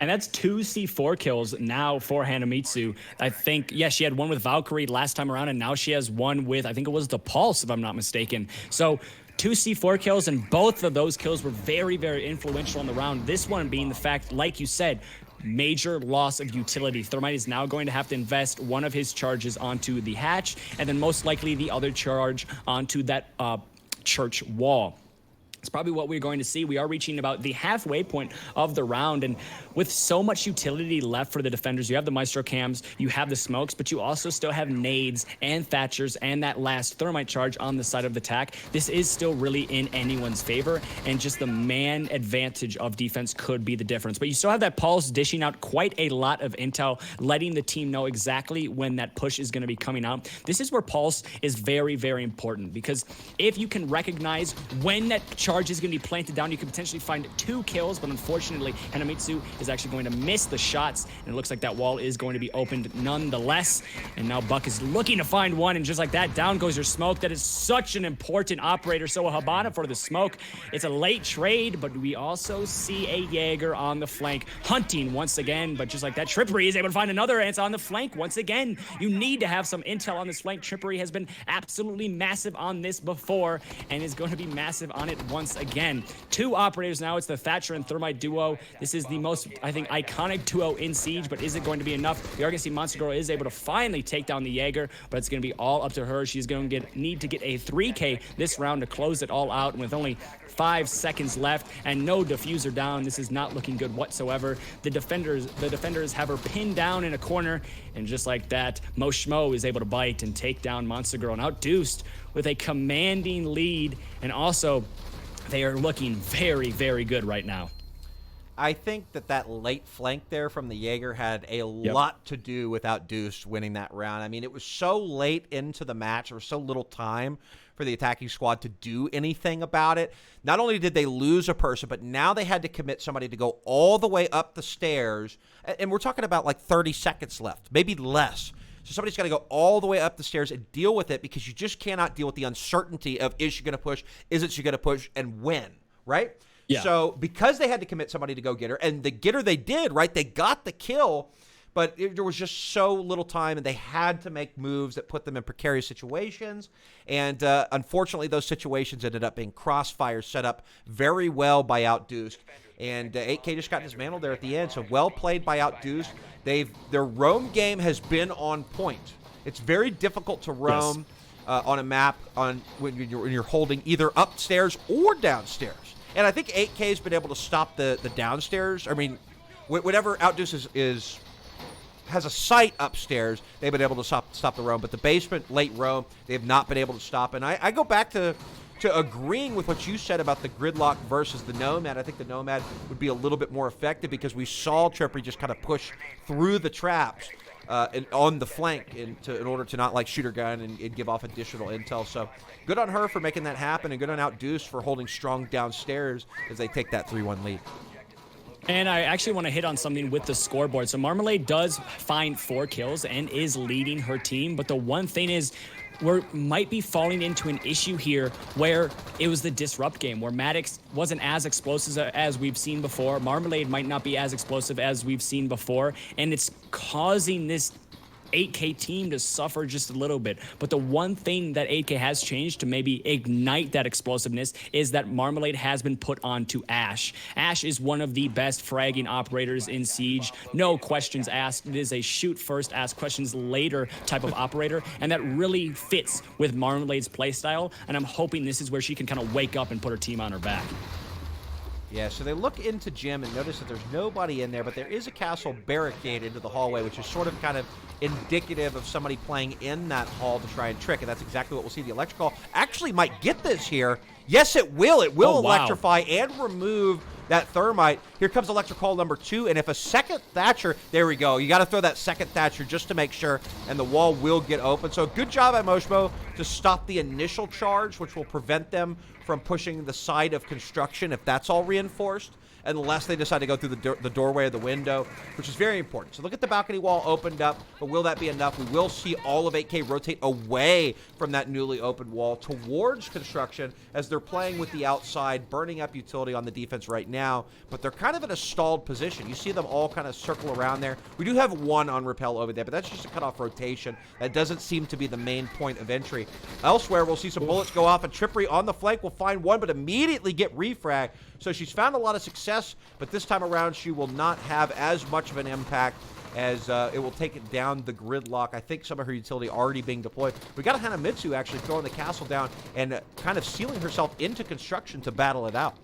And that's 2 C4 kills now for Hanamitsu. I think, yeah, she had one with Valkyrie last time around, and now she has one with, I think it was the Pulse, if I'm not mistaken. So 2 C4 kills, and both of those kills were very, very influential in the round. This one being the fact, like you said, major loss of utility. Thermite is now going to have to invest one of his charges onto the hatch, and then most likely the other charge onto that church wall. It's probably what we're going to see. We are reaching about the halfway point of the round, and with so much utility left for the defenders, you have the Maestro cams, you have the smokes, but you also still have nades and Thatchers and that last Thermite charge on the side of the attack. This is still really in anyone's favor, and just the man advantage of defense could be the difference. But you still have that Pulse dishing out quite a lot of intel, letting the team know exactly when that push is going to be coming out. This is where Pulse is very, very important, because if you can recognize when that charge is going to be planted down, you could potentially find 2 kills, but unfortunately Hanamitsu is actually going to miss the shots, and it looks like that wall is going to be opened nonetheless. And now Buck is looking to find one, and just like that, down goes your smoke. That is such an important operator. So a Habana for the smoke. It's a late trade, but we also see a Jaeger on the flank hunting once again, but just like that, Trippery is able to find another, and it's on the flank once again. You need to have some intel on this flank. Trippery has been absolutely massive on this before, and is going to be massive on it once again. 2 operators now. It's the Thatcher and Thermite duo. This is the most, I think, iconic duo in Siege, but is it going to be enough? We are going to see Monster Girl is able to finally take down the Jaeger, but it's going to be all up to her. She's going to need to get a 3K this round to close it all out, and with only 5 seconds left and no diffuser down, this is not looking good whatsoever. The defenders have her pinned down in a corner, and just like that, Moshmo is able to bite and take down Monster Girl, and OutDuced with a commanding lead, and also they are looking very, very good right now. I think that late flank there from the Jaeger had a lot to do with OutDuced winning that round. I mean, it was so late into the match. There was so little time for the attacking squad to do anything about it. Not only did they lose a person, but now they had to commit somebody to go all the way up the stairs. And we're talking about like 30 seconds left, maybe less. So somebody's got to go all the way up the stairs and deal with it, because you just cannot deal with the uncertainty of, is she going to push, isn't she going to push, and when, right? Yeah. So because they had to commit somebody to go get her, and the get her they did, right? They got the kill, but there was just so little time, and they had to make moves that put them in precarious situations. And unfortunately, those situations ended up being crossfire set up very well by OutDuced. And 8K just got dismantled there at the end. So well played by OutDuced. Their roam game has been on point. It's very difficult to roam on a map when you're holding either upstairs or downstairs. And I think 8K has been able to stop the downstairs. I mean, whatever OutDuced has a site upstairs, they've been able to stop the roam. But the basement, late roam, they have not been able to stop. And I go back to agreeing with what you said about the gridlock versus the Nomad. I think the Nomad would be a little bit more effective, because we saw Trippery just kind of push through the traps on the flank in order to not like shoot her gun and give off additional intel. So good on her for making that happen, and good on OutDuced for holding strong downstairs as they take that 3-1 lead. And I actually want to hit on something with the scoreboard. So Marmalade does find 4 kills and is leading her team, but the one thing is, we might be falling into an issue here where it was the disrupt game, where Maddox wasn't as explosive as we've seen before. Marmalade might not be as explosive as we've seen before, and it's causing this 8K team to suffer just a little bit. But the one thing that 8K has changed to maybe ignite that explosiveness is that Marmalade has been put onto Ash. Ash is one of the best fragging operators in Siege. No questions asked. It is a shoot first, ask questions later type of operator, and that really fits with Marmalade's playstyle, and I'm hoping this is where she can kind of wake up and put her team on her back. Yeah, so they look into Gym and notice that there's nobody in there, but there is a castle barricade into the hallway, which is sort of kind of indicative of somebody playing in that hall to try and trick, and that's exactly what we'll see. The electrical actually might get this here. Yes, it will. It will electrify and remove that Thermite. Here comes electrical number 2, and if a second Thatcher, there we go. You got to throw that second Thatcher just to make sure, and the wall will get open. So good job by Moshmo to stop the initial charge, which will prevent them from pushing the side of construction if that's all reinforced, unless they decide to go through the doorway or the window, which is very important. So look at the balcony wall opened up, but will that be enough? We will see all of 8K rotate away from that newly opened wall towards construction as they're playing with the outside, burning up utility on the defense right now, but they're kind of in a stalled position. You see them all kind of circle around there. We do have one on repel over there, but that's just a cutoff rotation. That doesn't seem to be the main point of entry. Elsewhere, we'll see some bullets go off, and Trippery on the flank will find one, but immediately get refragged. So she's found a lot of success, but this time around she will not have as much of an impact as it will take it down the gridlock. I think some of her utility already being deployed. We got a Hanamitsu actually throwing the castle down and kind of sealing herself into construction to battle it out.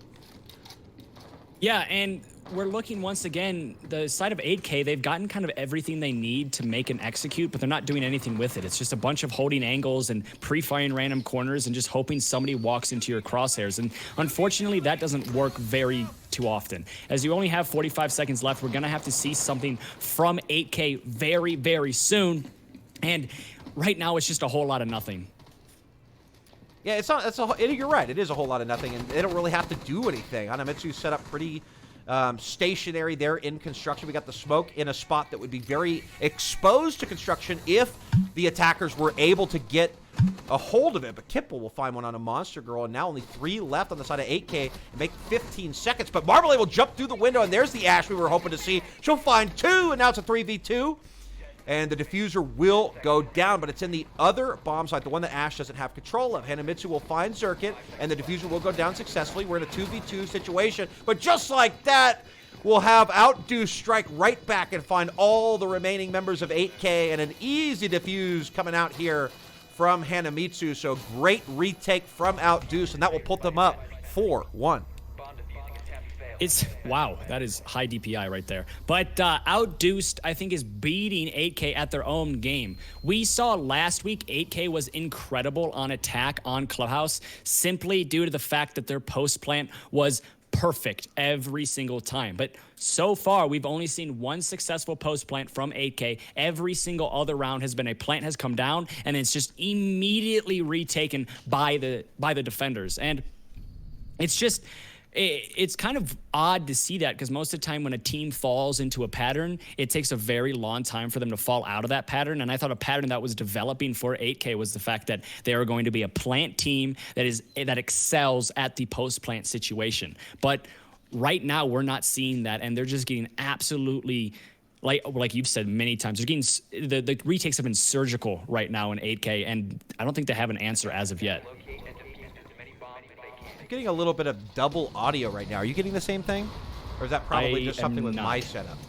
Yeah, and we're looking once again, the side of 8K, they've gotten kind of everything they need to make and execute, but they're not doing anything with it. It's just a bunch of holding angles and pre-firing random corners and just hoping somebody walks into your crosshairs. And unfortunately, that doesn't work very too often. As you only have 45 seconds left, we're going to have to see something from 8K very, very soon. And right now, it's just a whole lot of nothing. Yeah, you're right. It is a whole lot of nothing, and they don't really have to do anything. Hanamitsu set up pretty stationary there in construction. We got the smoke in a spot that would be very exposed to construction if the attackers were able to get a hold of it. But Kipple will find one on a Monster Girl, and now only 3 left on the side of 8K and make 15 seconds. But Marmalade will jump through the window, and there's the Ash we were hoping to see. She'll find 2, and now it's a 3v2. And the diffuser will go down, but it's in the other bomb site, the one that Ash doesn't have control of. Hanamitsu will find Circuit, and the diffuser will go down successfully. We're in a 2v2 situation, but just like that, we'll have OutDuced strike right back and find all the remaining members of 8K, and an easy diffuse coming out here from Hanamitsu. So great retake from OutDuced, and that will put them up 4-1. Wow, that is high DPI right there. But OutDuced, I think, is beating 8K at their own game. We saw last week 8K was incredible on attack on Clubhouse simply due to the fact that their post plant was perfect every single time. But so far, we've only seen one successful post plant from 8K. Every single other round has been a plant has come down, and it's just immediately retaken by the defenders. And it's just... It's kind of odd to see that because most of the time when a team falls into a pattern, it takes a very long time for them to fall out of that pattern. And I thought a pattern that was developing for 8K was the fact that they are going to be a plant team that excels at the post-plant situation. But right now, we're not seeing that, and they're just getting absolutely... Like you've said many times, they're getting the retakes have been surgical right now in 8K, and I don't think they have an answer as of yet. Getting a little bit of double audio right now. Are you getting the same thing? Or is that probably just something with my setup?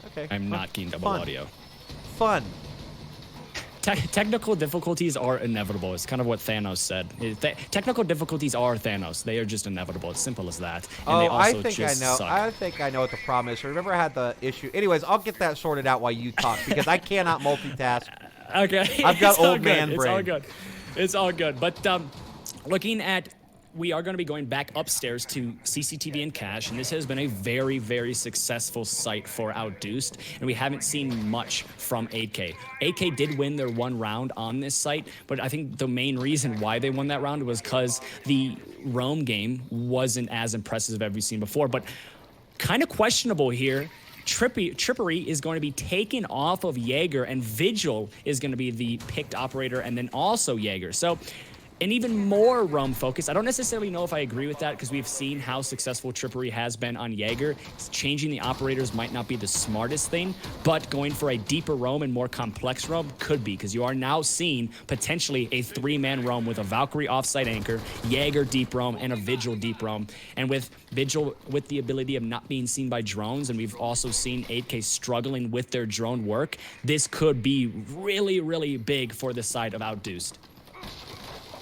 Okay. I'm not getting double audio. Fun. Technical difficulties are inevitable. It's kind of what Thanos said. Technical difficulties are Thanos. They are just inevitable. It's simple as that. And they also I think I know what the problem is. Remember I had the issue. Anyways, I'll get that sorted out while you talk because I cannot multitask. Okay. I've got old man brain. It's all good. It's all good. But looking at... We are going to be going back upstairs to CCTV and Cache, and this has been a very, very successful site for OutDuced, and we haven't seen much from 8K. 8K did win their one round on this site, but I think the main reason why they won that round was because the roam game wasn't as impressive as we've seen before, but kind of questionable here. Trippery is going to be taken off of Jaeger, and Vigil is going to be the picked operator, and then also Jaeger. So... And even more roam focus. I don't necessarily know if I agree with that because we've seen how successful Trippery has been on Jaeger. Changing the operators might not be the smartest thing, but going for a deeper roam and more complex roam could be because you are now seeing potentially a 3-man roam with a Valkyrie offsite anchor, Jaeger deep roam, and a Vigil deep roam. And with Vigil with the ability of not being seen by drones, and we've also seen 8K struggling with their drone work, this could be really, really big for the side of OutDuced.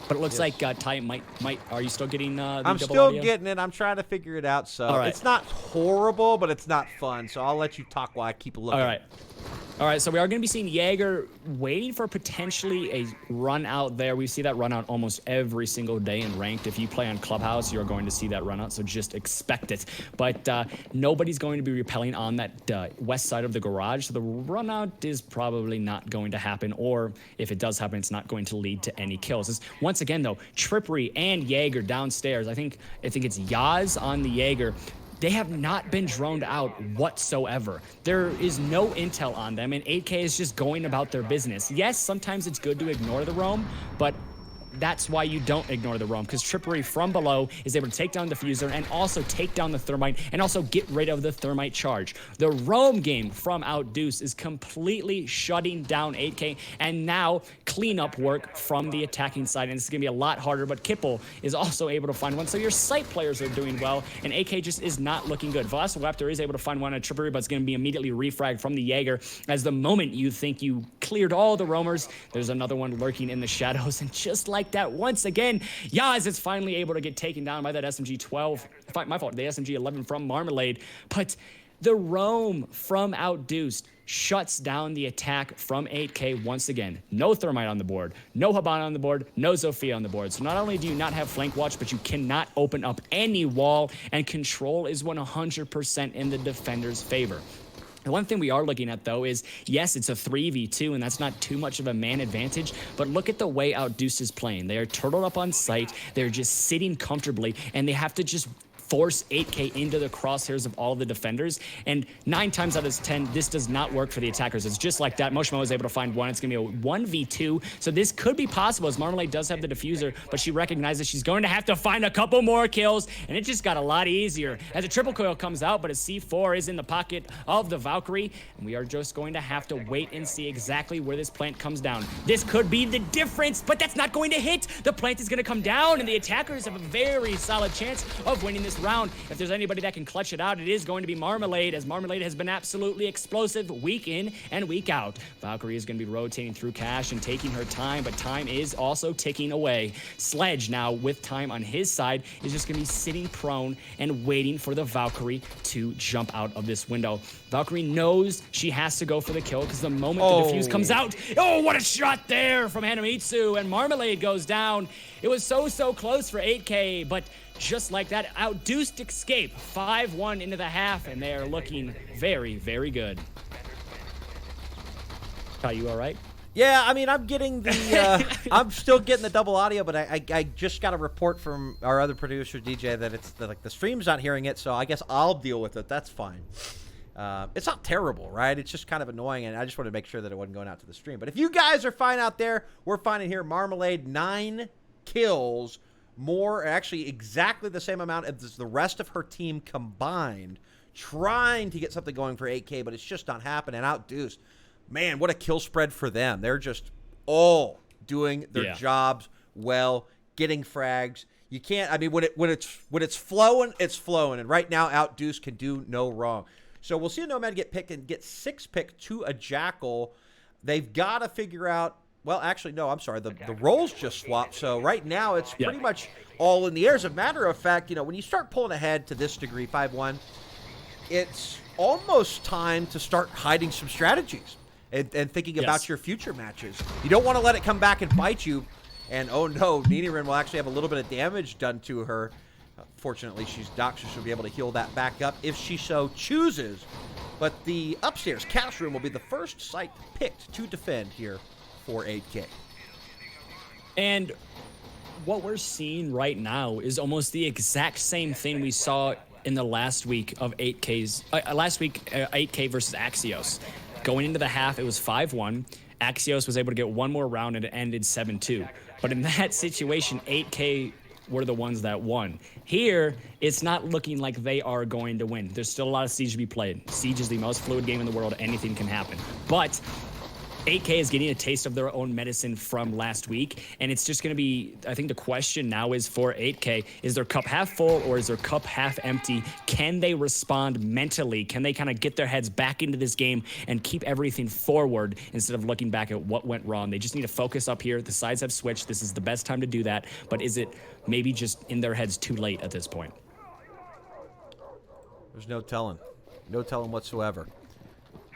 But it looks like Ty might. Are you still getting the I'm double still audio? getting it. I'm trying to figure it out. So right. It's not horrible, but it's not fun. So I'll let you talk while I keep looking. All right. All right, so we are going to be seeing Jaeger waiting for potentially a run out there. We see that run out almost every single day in ranked. If you play on Clubhouse, you're going to see that run out, so just expect it. But nobody's going to be repelling on that west side of the garage, so the run out is probably not going to happen, or if it does happen, it's not going to lead to any kills. Once again, though, Trippery and Jaeger downstairs. I think it's Yaz on the Jaeger. They have not been droned out whatsoever. There is no intel on them, and 8K is just going about their business. Yes, sometimes it's good to ignore the roam, but that's why you don't ignore the roam, because Trippery from below is able to take down the Diffuser and also take down the Thermite and also get rid of the Thermite charge. The roam game from OutDuced is completely shutting down 8K, and now cleanup work from the attacking side, and it's going to be a lot harder, but Kipple is also able to find one, so your site players are doing well, and 8K just is not looking good. Velociraptor is able to find one at Trippery, but it's going to be immediately refragged from the Jaeger, as the moment you think you cleared all the roamers, there's another one lurking in the shadows, and just like that, once again, Yaz is finally able to get taken down by that SMG-12. My fault, the SMG-11 from Marmalade. But the roam from OutDuced shuts down the attack from 8K once again. No Thermite on the board, no Habana on the board, no Zofia on the board. So not only do you not have flank watch, but you cannot open up any wall, and control is 100% in the defender's favor. The one thing we are looking at, though, is, yes, it's a 3v2, and that's not too much of a man advantage, but look at the way OutDuced is playing. They are turtled up on site, they're just sitting comfortably, and they have to just force 8K into the crosshairs of all the defenders, and 9 times out of 10, this does not work for the attackers. It's just like that. Moshimo was able to find one. It's going to be a 1v2, so this could be possible, as Marmalade does have the Diffuser, but she recognizes she's going to have to find a couple more kills, and it just got a lot easier as a triple coil comes out, but a C4 is in the pocket of the Valkyrie, and we are just going to have to wait and see exactly where this plant comes down. This could be the difference, but that's not going to hit. The plant is going to come down, and the attackers have a very solid chance of winning this round. If there's anybody that can clutch it out, it is going to be Marmalade, as Marmalade has been absolutely explosive week in and week out. Valkyrie is going to be rotating through cash and taking her time, but time is also ticking away. Sledge now, with time on his side, is just going to be sitting prone and waiting for the Valkyrie to jump out of this window. Valkyrie knows she has to go for the kill, because the moment the defuse comes out, oh, what a shot there from Hanamitsu, and Marmalade goes down. It was so close for 8K, but just like that, OutDuced escape 5-1 into the half, and they are looking very, very good. Are you all right? Yeah, I mean, I'm getting the, I'm still getting the double audio, but I just got a report from our other producer, DJ, that it's like the stream's not hearing it, so I guess I'll deal with it. That's fine. It's not terrible, right? It's just kind of annoying, and I just wanted to make sure that it wasn't going out to the stream. But if you guys are fine out there, we're fine in here. Marmalade, 9 kills, more, actually exactly the same amount as the rest of her team combined, trying to get something going for 8K, but it's just not happening. OutDuced, man, what a kill spread for them. They're just all doing their jobs well, getting frags. You can't, I mean, when it's flowing, it's flowing, and right now OutDuced can do no wrong. So we'll see a Nomad get picked and get 6 picked to a Jackal. They've got to figure out, well, actually, no, I'm sorry. The roles just swapped. So right now it's pretty much all in the air. As a matter of fact, you know, when you start pulling ahead to this degree, 5-1, it's almost time to start hiding some strategies and thinking about your future matches. You don't want to let it come back and bite you. And, oh, no, Ninirin will actually have a little bit of damage done to her. Fortunately, she's docked, so she'll be able to heal that back up if she so chooses. But the upstairs cash room will be the first site picked to defend here for 8K. And what we're seeing right now is almost the exact same thing we saw in the last week of 8K's 8K versus Axios. Going into the half, it was 5-1. Axios was able to get one more round, and it ended 7-2. But in that situation, 8K were the ones that won. Here, it's not looking like they are going to win. There's still a lot of Siege to be played. Siege is the most fluid game in the world. Anything can happen. But 8K is getting a taste of their own medicine from last week, and it's just going to be, I think the question now is for 8K, is their cup half full or is their cup half empty? Can they respond mentally? Can they kind of get their heads back into this game and keep everything forward instead of looking back at what went wrong? They just need to focus up here. The sides have switched. This is the best time to do that, but is it maybe just in their heads too late at this point? There's no telling. No telling whatsoever.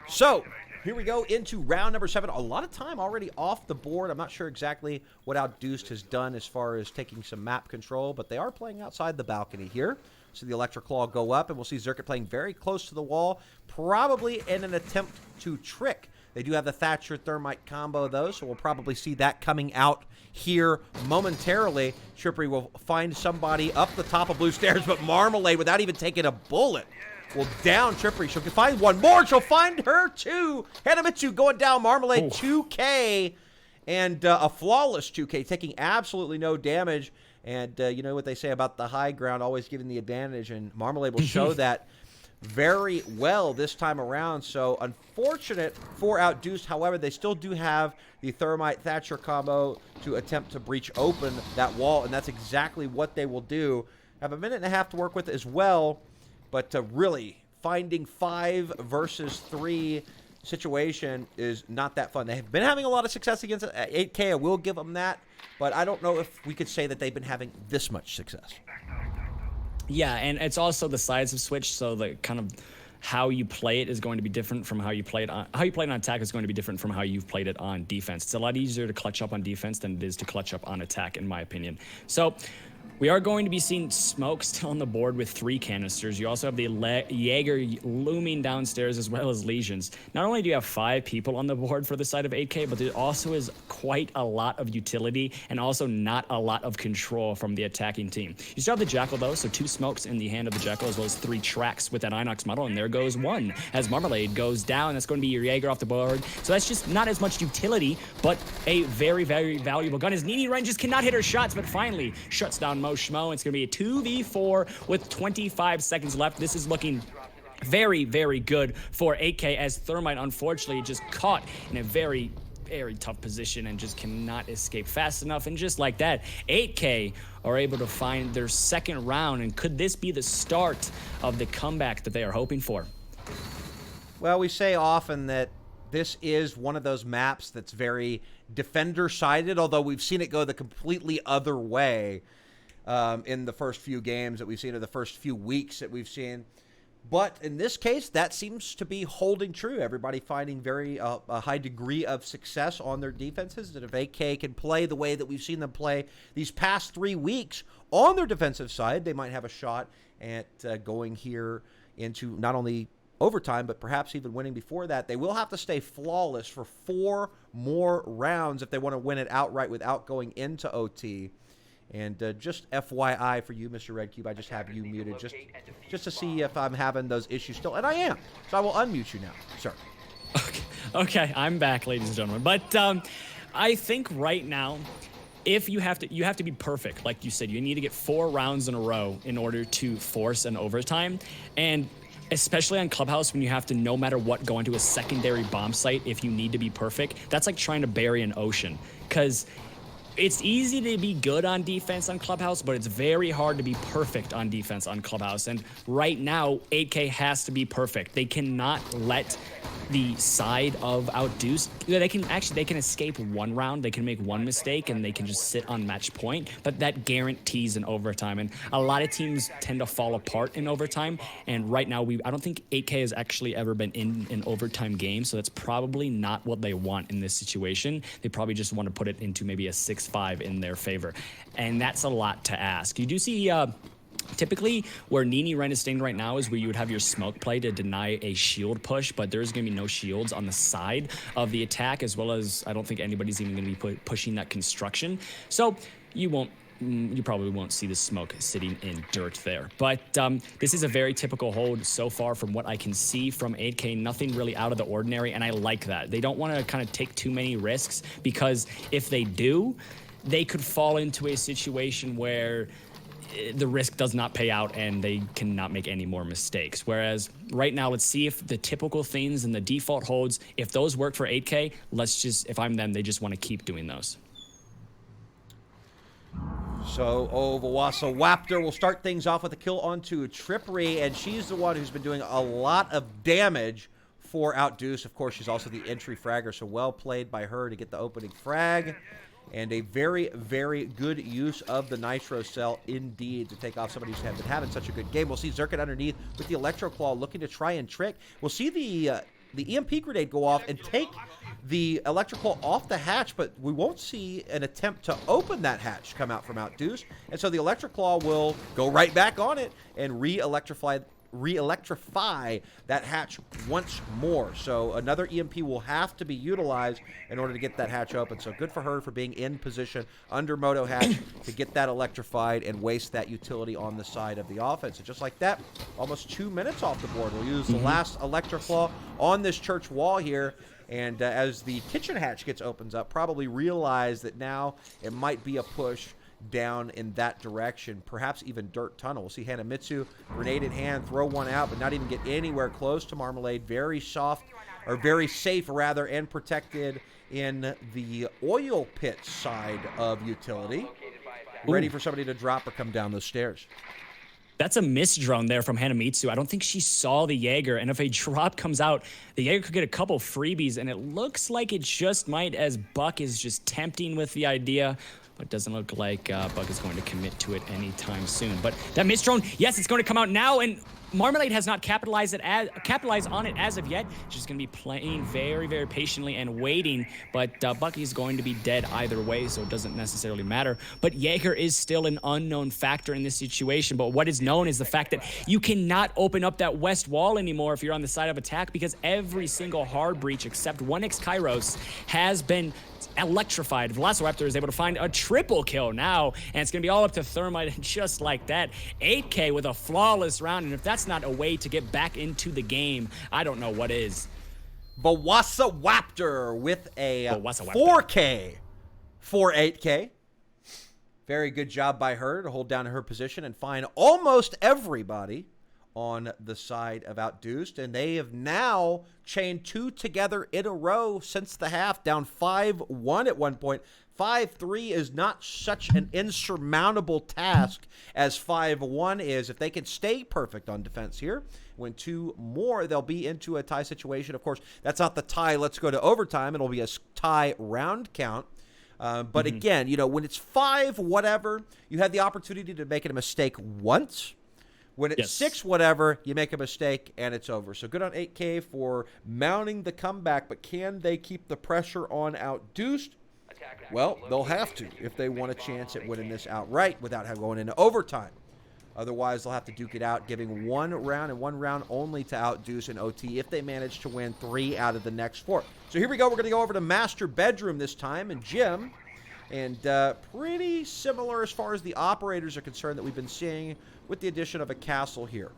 So, Here we go into round number 7. A lot of time already off the board. I'm not sure exactly what OutDuced has done as far as taking some map control, but they are playing outside the balcony here. So the Electric Claw go up, and we'll see Zerkit playing very close to the wall, probably in an attempt to trick. They do have the Thatcher Thermite combo, though, so we'll probably see that coming out here momentarily. Trippery will find somebody up the top of blue stairs, but Marmalade, without even taking a bullet, will down Trippery. She'll find one more. She'll find her, too. Hanamitsu going down. Marmalade, 2K, and a flawless 2K, taking absolutely no damage. And you know what they say about the high ground always giving the advantage, and Marmalade will show that very well this time around. So unfortunate for OutDuced. However, they still do have the Thermite Thatcher combo to attempt to breach open that wall, and that's exactly what they will do. Have a minute and a half to work with as well, but really finding 5 versus 3 situation is not that fun. They have been having a lot of success against 8K. I will give them that, but I don't know if we could say that they've been having this much success. Yeah, and it's also the sides have switched, so the kind of how you play it is going to be different from how you play it on attack is going to be different from how you've played it on defense. It's a lot easier to clutch up on defense than it is to clutch up on attack, in my opinion. So we are going to be seeing Smoke still on the board with 3 canisters. You also have the Jaeger looming downstairs, as well as Legions. Not only do you have 5 people on the board for the side of 8K, but there also is quite a lot of utility and also not a lot of control from the attacking team. You still have the Jackal, though, so 2 smokes in the hand of the Jackal, as well as 3 tracks with that Inox model, and there goes 1. As Marmalade goes down, that's going to be your Jaeger off the board. So that's just not as much utility, but a very, very valuable gun. As Nini Ren just cannot hit her shots, but finally shuts down Mo Schmo. It's going to be a 2v4 with 25 seconds left. This is looking very, very good for 8K, as Thermite, unfortunately, just caught in a very, very tough position and just cannot escape fast enough. And just like that, 8K are able to find their second round. And could this be the start of the comeback that they are hoping for? Well, we say often that this is one of those maps that's very defender-sided, although we've seen it go the completely other way in the first few games that we've seen, or the first few weeks that we've seen. But in this case, that seems to be holding true. Everybody finding a high degree of success on their defenses. That if AK can play the way that we've seen them play these past 3 weeks on their defensive side, they might have a shot at going here into not only overtime, but perhaps even winning before that. They will have to stay flawless for 4 more rounds if they want to win it outright without going into OT. And just FYI for you, Mr. Red Cube, I just have you muted just to see if I'm having those issues still. And I am. So I will unmute you now, sir. Okay, I'm back, ladies and gentlemen. But I think right now, if you have to be perfect, like you said. You need to get 4 rounds in a row in order to force an overtime. And especially on Clubhouse, when you have to, no matter what, go into a secondary bomb site if you need to be perfect. That's like trying to bury an ocean, because it's easy to be good on defense on Clubhouse, but it's very hard to be perfect on defense on Clubhouse. And right now, 8K has to be perfect. They cannot let the side of OutDuced. They can escape 1 round. They can make 1 mistake and they can just sit on match point, but that guarantees an overtime. And a lot of teams tend to fall apart in overtime. And right now, I don't think 8K has actually ever been in an overtime game, so that's probably not what they want in this situation. They probably just want to put it into maybe a 6-5 in their favor. And that's a lot to ask. You do see typically where Nini Ren is standing right now is where you would have your smoke play to deny a shield push, but there's going to be no shields on the side of the attack, as well as I don't think anybody's even going to be pushing that construction. So you probably won't see the smoke sitting in dirt there. But this is a very typical hold so far from what I can see from 8K. Nothing really out of the ordinary, and I like that. They don't want to kind of take too many risks, because if they do, they could fall into a situation where the risk does not pay out and they cannot make any more mistakes. Whereas right now, let's see if the typical things and the default holds, if those work for 8K, if I'm them, they just want to keep doing those. So Ovawasa Wapter will start things off with a kill onto Trippery, and she's the one who's been doing a lot of damage for OutDuced. Of course, she's also the entry fragger, so well played by her to get the opening frag. And a very, very good use of the Nitro Cell, indeed, to take off somebody who's been having such a good game. We'll see Zerkit underneath with the Electro Claw looking to try and trick. We'll see the the EMP grenade go off and take the electrical off the hatch, but we won't see an attempt to open that hatch come out from OutDuced. And so the electric claw will go right back on it and re-electrify that hatch once more. So another EMP will have to be utilized in order to get that hatch open. So good for her for being in position under Moto Hatch to get that electrified and waste that utility on the side of the offense. And just like that, almost 2 minutes off the board. We'll use the last electric claw on this church wall here. And as the kitchen hatch opens up, probably realize that now it might be a push down in that direction, perhaps even dirt tunnel. We'll see Hanamitsu, grenade in hand, throw one out, but not even get anywhere close to Marmalade. Very soft, or very safe rather, and protected in the oil pit side of utility. Ready for somebody to drop or come down those stairs. That's a miss drone there from Hanamitsu. I don't think she saw the Jaeger, and if a drop comes out, the Jaeger could get a couple freebies, and it looks like it just might, as Buck is just tempting with the idea, but it doesn't look like Buck is going to commit to it anytime soon. But that miss drone, yes, it's going to come out now, and Marmalade has not capitalized on it as of yet. She's going to be playing very, very patiently and waiting, but Bucky's going to be dead either way, so it doesn't necessarily matter. But Jaeger is still an unknown factor in this situation, but what is known is the fact that you cannot open up that west wall anymore if you're on the side of attack, because every single hard breach except 1x Kairos has been electrified. Velociraptor is able to find a triple kill now, and it's going to be all up to Thermite, and just like that, 8K with a flawless round, and if that's not a way to get back into the game, I don't know what is. Velociraptor with a 4K for 8K. Very good job by her to hold down her position and find almost everybody on the side of OutDuced, and they have now chained 2 together in a row since the half, down 5-1 at one point. 5-3 is not such an insurmountable task as 5-1 is. If they can stay perfect on defense here, win 2 more, they'll be into a tie situation. Of course, that's not the tie. Let's go to overtime. It'll be a tie round count. But again, you know, when it's 5 whatever, you have the opportunity to make it a mistake once. When it's 6 whatever, you make a mistake and it's over. So good on 8K for mounting the comeback, but can they keep the pressure on OutDuced? Well, they'll have to if they want a chance at winning this outright without going into overtime. Otherwise, they'll have to duke it out, giving 1 round and 1 round only to OutDuced in OT if they manage to win 3 out of the next 4. So here we go. We're going to go over to Master Bedroom this time, and Jim. And pretty similar as far as the operators are concerned that we've been seeing with the addition of a castle here.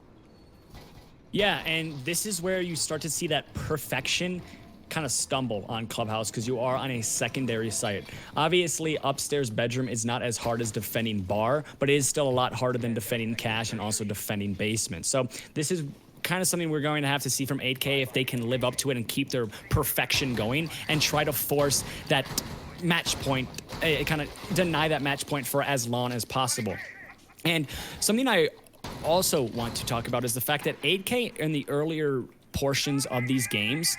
Yeah, and this is where you start to see that perfection kind of stumble on Clubhouse, because you are on a secondary site. Obviously, upstairs bedroom is not as hard as defending bar, but it is still a lot harder than defending cash and also defending basement. So this is kind of something we're going to have to see from 8K if they can live up to it and keep their perfection going and try to force that match point, kind of deny that match point for as long as possible. And something I also want to talk about is the fact that 8K in the earlier portions of these games,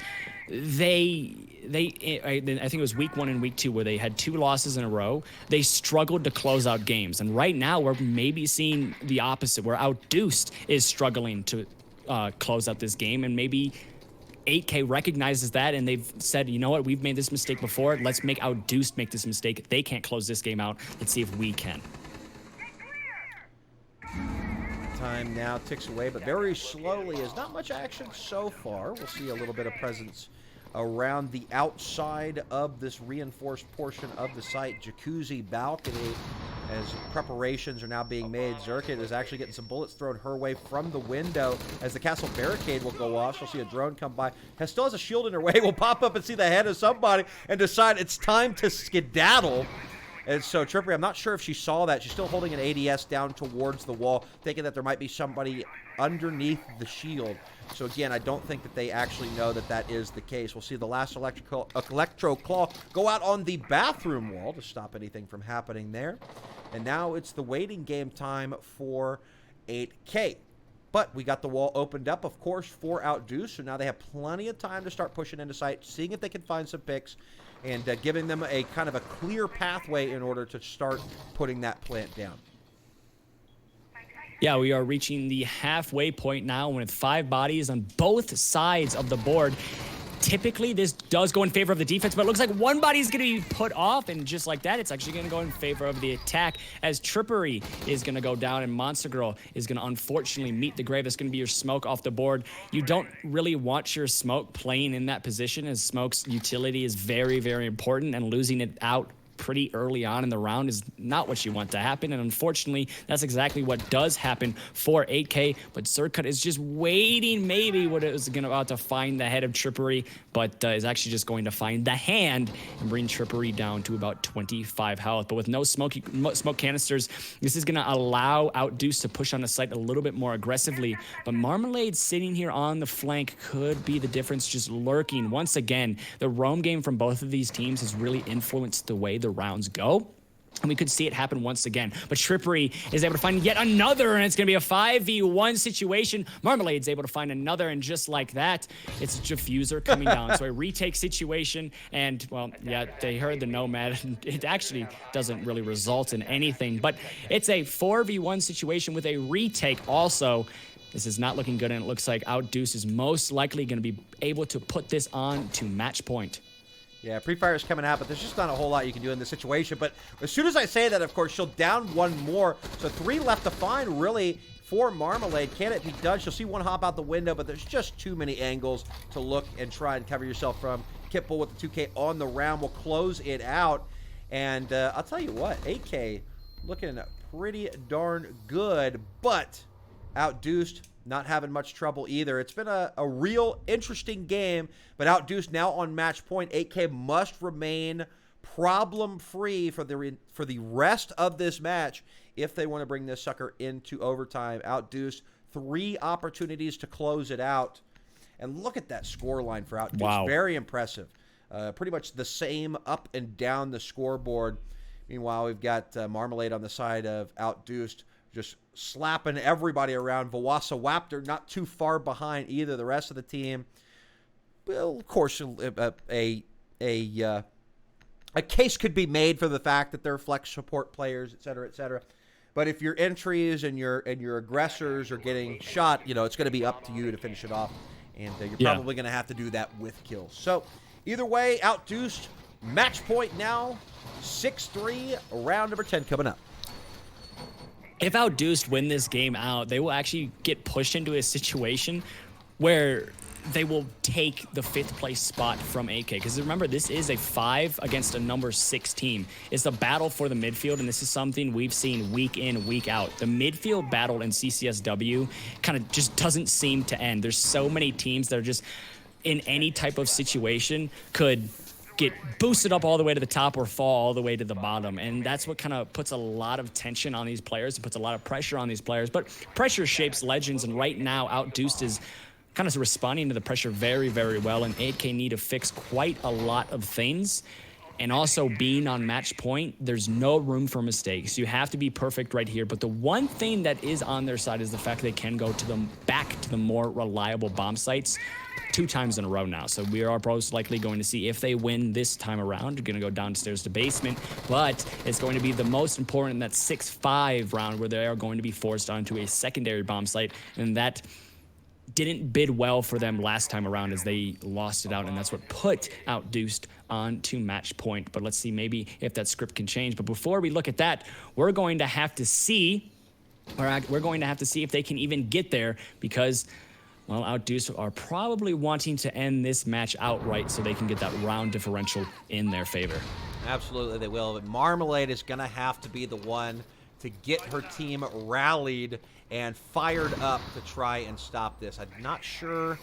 I think it was week 1 and week 2 where they had 2 losses in a row. They struggled to close out games. And right now we're maybe seeing the opposite, where OutDuced is struggling to close out this game, and maybe 8K recognizes that, and they've said, you know what, we've made this mistake before. Let's make OutDuced make this mistake. They can't close this game out. Let's see if we can. Time now ticks away, but very slowly, as not much action so far. We'll see a little bit of presence around the outside of this reinforced portion of the site. Jacuzzi balcony, as preparations are now being made. Zerkit is actually getting some bullets thrown her way from the window as the castle barricade will go off. She'll see a drone come by. Still has a shield in her way. Will pop up and see the head of somebody and decide it's time to skedaddle. And so Trippery, I'm not sure if she saw that. She's still holding an ADS down towards the wall, thinking that there might be somebody underneath the shield. So again, I don't think that they actually know that that is the case. We'll see the last electro claw go out on the bathroom wall to stop anything from happening there. And now it's the waiting game time for 8K. But we got the wall opened up, of course, for OutDuced. So now they have plenty of time to start pushing into sight, seeing if they can find some picks, and giving them a kind of a clear pathway in order to start putting that plant down. Yeah, we are reaching the halfway point now with 5 bodies on both sides of the board. Typically, this does go in favor of the defense, but it looks like one body is going to be put off, and just like that, it's actually going to go in favor of the attack, as Trippery is going to go down, and Monster Girl is going to unfortunately meet the grave. It's going to be your Smoke off the board. You don't really want your Smoke playing in that position, as Smoke's utility is very, very important, and losing it out pretty early on in the round is not what you want to happen, and unfortunately that's exactly what does happen for 8K. But Zercut is just waiting, maybe what it was about to find the head of Trippery, but is actually just going to find the hand and bring Trippery down to about 25 health. But with no smoke canisters, this is going to allow OutDuced to push on the site a little bit more aggressively, but Marmalade sitting here on the flank could be the difference, just lurking. Once again, the roam game from both of these teams has really influenced the way the rounds go, and we could see it happen once again. But Trippery is able to find yet another, and it's going to be a 5v1 situation. Marmalade's able to find another, and just like that, it's a Diffuser coming down. So a retake situation, and, well, yeah, they heard the Nomad, and it actually doesn't really result in anything. But it's a 4v1 situation with a retake also. This is not looking good, and it looks like OutDuced is most likely going to be able to put this on to match point. Yeah, pre-fire is coming out, but there's just not a whole lot you can do in this situation. But as soon as I say that, of course, she'll down one more. So 3 left to find, really, for Marmalade. Can it be done? She'll see one hop out the window, but there's just too many angles to look and try and cover yourself from. Kitbull with the 2K on the round will close it out. And I'll tell you what, 8K looking pretty darn good, but OutDuced not having much trouble either. It's been a real interesting game, but OutDuced now on match point. 8K must remain problem-free for the rest of this match if they want to bring this sucker into overtime. OutDuced, 3 opportunities to close it out. And look at that score line for OutDuced. Wow. Very impressive. Pretty much the same up and down the scoreboard. Meanwhile, we've got Marmalade on the side of OutDuced, just slapping everybody around. Vawasa Waptor not too far behind either. The rest of the team, well, of course, a case could be made for the fact that they're flex support players, et cetera, et cetera. But if your entries and your aggressors are getting shot, it's going to be up to you to finish it off, and you're probably going to have to do that with kills. So either way, OutDuced, match point now, 6-3, round number 10 coming up. If OutDuced win this game out, they will actually get pushed into a situation where they will take the 5th place spot from 8K. Because remember, this is a 5 against a number 6 team. It's the battle for the midfield, and this is something we've seen week in, week out. The midfield battle in CCSW kind of just doesn't seem to end. There's so many teams that are just in any type of situation could get boosted up all the way to the top or fall all the way to the bottom. And that's what kind of puts a lot of tension on these players. It puts a lot of pressure on these players. But pressure shapes legends, and right now OutDuced is kind of responding to the pressure very, very well, and 8K need to fix quite a lot of things. And also, being on match point, there's no room for mistakes. You have to be perfect right here. But the one thing that is on their side is the fact they can go to back to the more reliable bomb sites 2 times in a row now. So we are most likely going to see, if they win this time around, they're going to go downstairs to basement. But it's going to be the most important in that 6-5 round, where they are going to be forced onto a secondary bomb site. And that didn't bid well for them last time around, as they lost it out, and that's what put OutDuced on to match point. But let's see maybe if that script can change. But before we look at that, we're going to have to see if they can even get there, because, well, OutDuced are probably wanting to end this match outright so they can get that round differential in their favor. Absolutely, they will. But Marmalade is going to have to be the one to get her team rallied and fired up to try and stop this. I'm not sure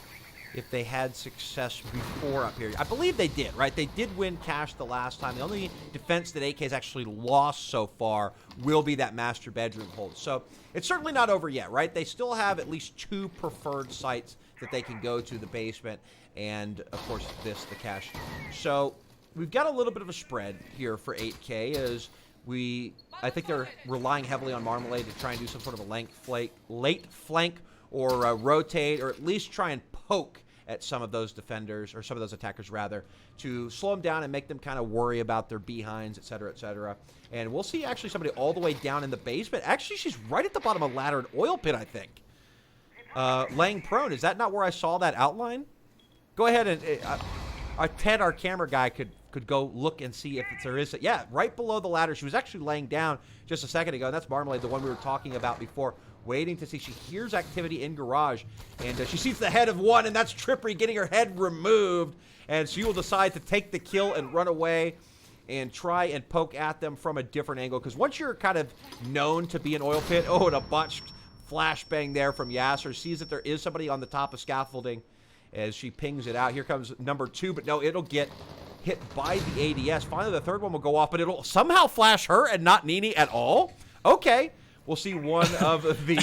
if they had success before up here. I believe they did, right? They did win cash the last time. The only defense that 8K has actually lost so far will be that master bedroom hold. So it's certainly not over yet, right? They still have at least 2 preferred sites that they can go to, the basement and, of course, the cache. So we've got a little bit of a spread here for 8K, as I think they're relying heavily on Marmalade to try and do some sort of a late flank or rotate, or at least try and poke at some of those defenders, or some of those attackers rather, to slow them down and make them kind of worry about their behinds, et cetera, et cetera. And we'll see actually somebody all the way down in the basement. Actually, she's right at the bottom of ladder and oil pit, I think. Laying prone. Is that not where I saw that outline? Go ahead and Ted, our camera guy, could go look and see if there is. Yeah, right below the ladder. She was actually laying down just a second ago, and that's Marmalade, the one we were talking about before, waiting to see. She hears activity in garage, and she sees the head of one, and that's Trippery getting her head removed, and she will decide to take the kill and run away and try and poke at them from a different angle, because once you're kind of known to be an oil pit, and a botched flashbang there from Yasser, sees that there is somebody on the top of scaffolding as she pings it out. Here comes number 2, but no, it'll get hit by the ADS. Finally, the third one will go off, but it'll somehow flash her and not Nini at all. Okay, we'll see one of the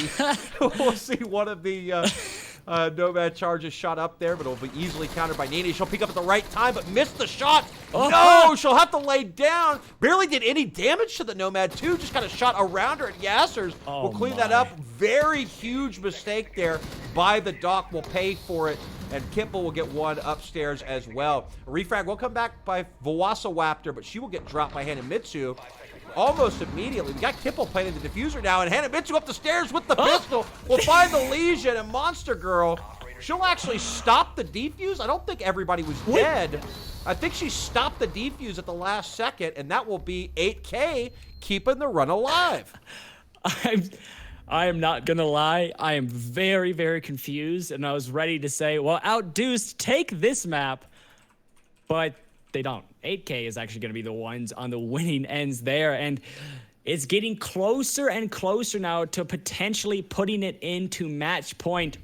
Nomad charges shot up there, but it'll be easily countered by Nini. She'll pick up at the right time, but missed the shot. Oh. No, she'll have to lay down. Barely did any damage to the Nomad, too. Just kind of shot around her, and Yasser's will clean that up. Very huge mistake there by the Doc. Will pay for it, and Kimple will get one upstairs as well. A refrag will come back by Vawasawaptor, but she will get dropped by Hanamitsu almost immediately. We got Kimple playing the diffuser now, and Hanamitsu up the stairs with the pistol. Will find the Legion, and Monster Girl, she'll actually stop the defuse. I don't think everybody was dead. I think she stopped the defuse at the last second, and that will be 8K keeping the run alive. I am not going to lie. I am very, very confused, and I was ready to say, well, OutDuced, take this map, but they don't. 8K is actually going to be the ones on the winning ends there, and it's getting closer and closer now to potentially putting it into match point.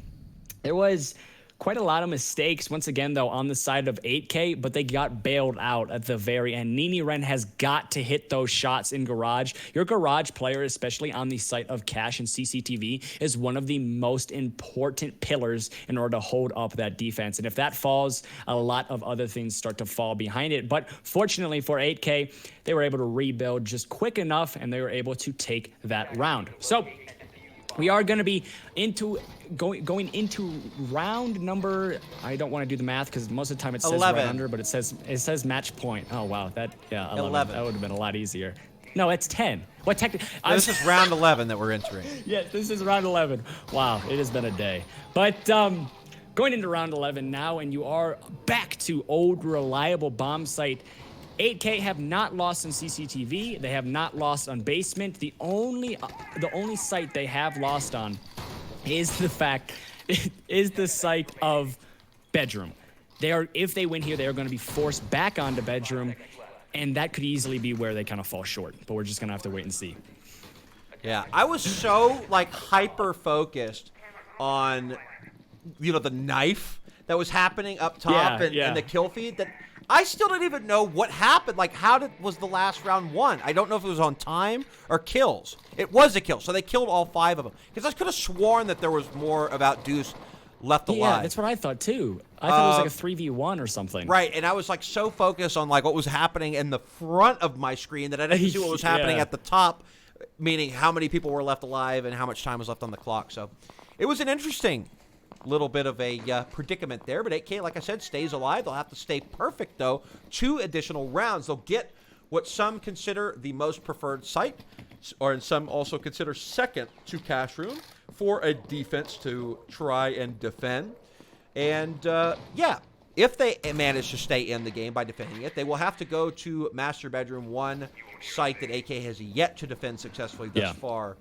There was quite a lot of mistakes, once again, though, on the side of 8K, but they got bailed out at the very end. Nini Ren has got to hit those shots in garage. Your garage player, especially on the site of Cash and CCTV, is one of the most important pillars in order to hold up that defense. And if that falls, a lot of other things start to fall behind it. But fortunately for 8K, they were able to rebuild just quick enough, and they were able to take that round. So we are going to be going into round number. I don't want to do the math because most of the time it says 11. right under, but it says match point. Oh wow, 11. That would have been a lot easier. No, it's 10. What technically? This is round 11 that we're entering. Yeah, this is round 11. Wow, it has been a day. But going into round 11 now, and you are back to old reliable bomb site. 8K have not lost in CCTV. They have not lost on basement. The only site they have lost on is the site of bedroom. If they win here, they are going to be forced back onto bedroom, and that could easily be where they kind of fall short. But we're just going to have to wait and see. Yeah, I was so hyper focused on the knife that was happening up top and the kill feed that I still don't even know what happened. Was the last round won? I don't know if it was on time or kills. It was a kill, so they killed all 5 of them. Because I could have sworn that there was more of OutDuced left alive. Yeah, that's what I thought too. I thought it was like a 3v1 or something. Right, and I was so focused on what was happening in the front of my screen that I didn't see what was happening at the top, meaning how many people were left alive and how much time was left on the clock. So it was an interesting little bit of a predicament there, but 8K, like I said, stays alive. They'll have to stay perfect, though. 2 additional rounds. They'll get what some consider the most preferred site, or some also consider second to Cash Room, for a defense to try and defend. And, if they manage to stay in the game by defending it, they will have to go to Master Bedroom, one site that 8K has yet to defend successfully thus far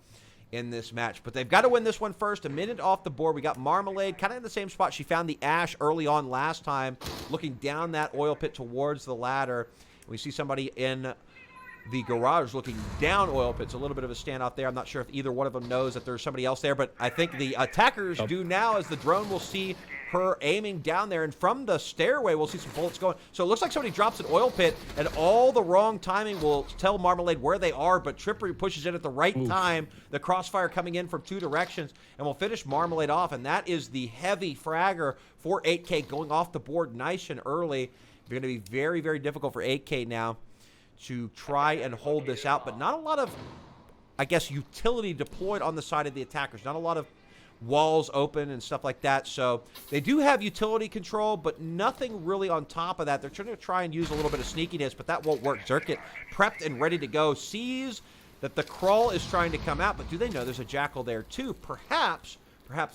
in this match. But they've got to win this one first. A minute off the board. We got Marmalade kind of in the same spot. She found the Ash early on last time, looking down that oil pit towards the ladder. We see somebody in the garage looking down oil pits. A little bit of a standoff there. I'm not sure if either one of them knows that there's somebody else there, but I think the attackers do now, as the drone will see her aiming down there, and from the stairway we'll see some bullets going. So it looks like somebody drops an oil pit, and all the wrong timing will tell Marmalade where they are, but Trippery pushes in at the right time. The crossfire coming in from 2 directions, and we'll finish Marmalade off, and that is the heavy fragger for 8K going off the board nice and early. It's going to be very, very difficult for 8K now to try and hold this out, but not a lot of, I guess, utility deployed on the side of the attackers. Not a lot of walls open and stuff like that. So they do have utility control, but nothing really on top of that. They're trying to try and use a little bit of sneakiness, but that won't work. Zerkit prepped and ready to go. Sees that the crawl is trying to come out, but do they know there's a jackal there too? Perhaps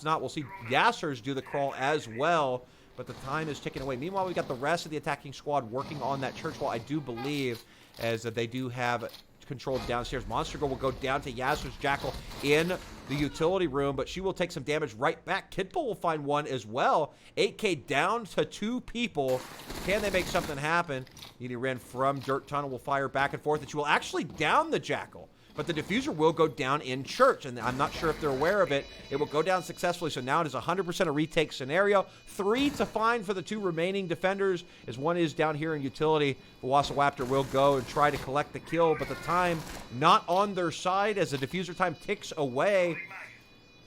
not. We'll see Yassers do the crawl as well, but the time is ticking away. Meanwhile, we've got the rest of the attacking squad working on that church wall, I do believe, as they do have controlled downstairs. Monster Girl will go down to Yasser's Jackal in the utility room, but she will take some damage right back. Kidbull will find one as well. 8K down to 2 people. Can they make something happen? Edie Ren from Dirt Tunnel will fire back and forth, and she will actually down the Jackal. But the diffuser will go down in church, and I'm not sure if they're aware of it. It will go down successfully, so now it is 100% a retake scenario. 3 to find for the 2 remaining defenders, as one is down here in utility. The Wasawaptor will go and try to collect the kill, but the time not on their side as the diffuser time ticks away. A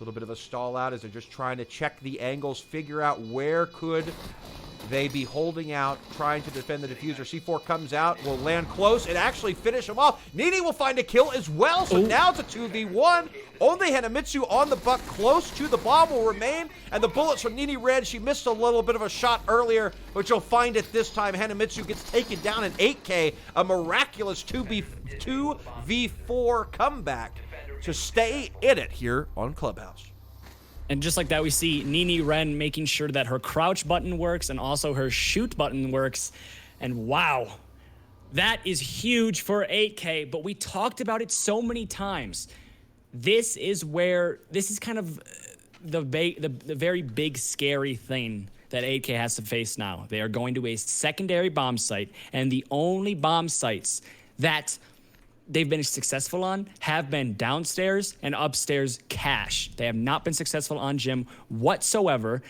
little bit of a stall out as they're just trying to check the angles, figure out where could they be holding out, trying to defend the diffuser. C4 comes out, will land close, and actually finish him off. Nini will find a kill as well, so now it's a 2v1. Only Hanamitsu on the buck, close to the bomb will remain, and the bullets from Nini Red, she missed a little bit of a shot earlier, but you'll find it this time. Hanamitsu gets taken down in 8K, a miraculous 2v4 comeback to stay in it here on Clubhouse. And just like that, we see Nini Ren making sure that her crouch button works and also her shoot button works. And wow, that is huge for 8K, but we talked about it so many times. This is kind of the very big, scary thing that 8K has to face now. They are going to a secondary bomb site, and the only bomb sites that they've been successful on have been downstairs and upstairs cache. They have not been successful on gym whatsoever.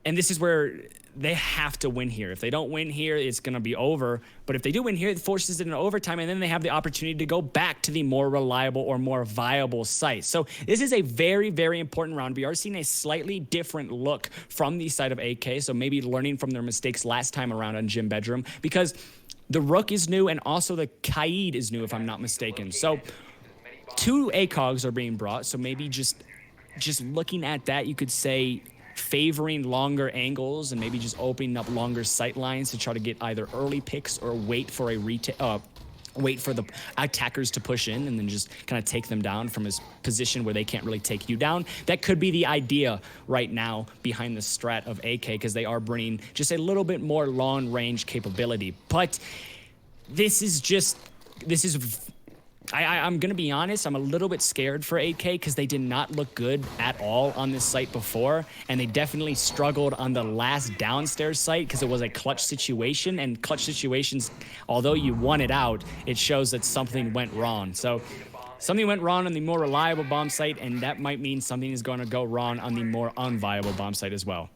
And this is where they have to win here. If they don't win here, it's going to be over. But if they do win here, it forces it into overtime, and then they have the opportunity to go back to the more reliable or more viable site. So this is a very, very important round. We are seeing a slightly different look from the side of 8K, so maybe learning from their mistakes last time around on Gym Bedroom, because the Rook is new, and also the Kaid is new, if I'm not mistaken. So 2 ACOGs are being brought, so maybe just looking at that, you could say favoring longer angles and maybe just opening up longer sight lines to try to get either early picks or wait for the attackers to push in and then just kind of take them down from his position where they can't really take you down. That could be the idea right now behind the strat of AK, because they are bringing just a little bit more long range capability. But I'm going to be honest, I'm a little bit scared for 8K because they did not look good at all on this site before, and they definitely struggled on the last downstairs site because it was a clutch situation, and clutch situations, although you won it out, it shows that something went wrong. So something went wrong on the more reliable bomb site, and that might mean something is going to go wrong on the more unviable bomb site as well.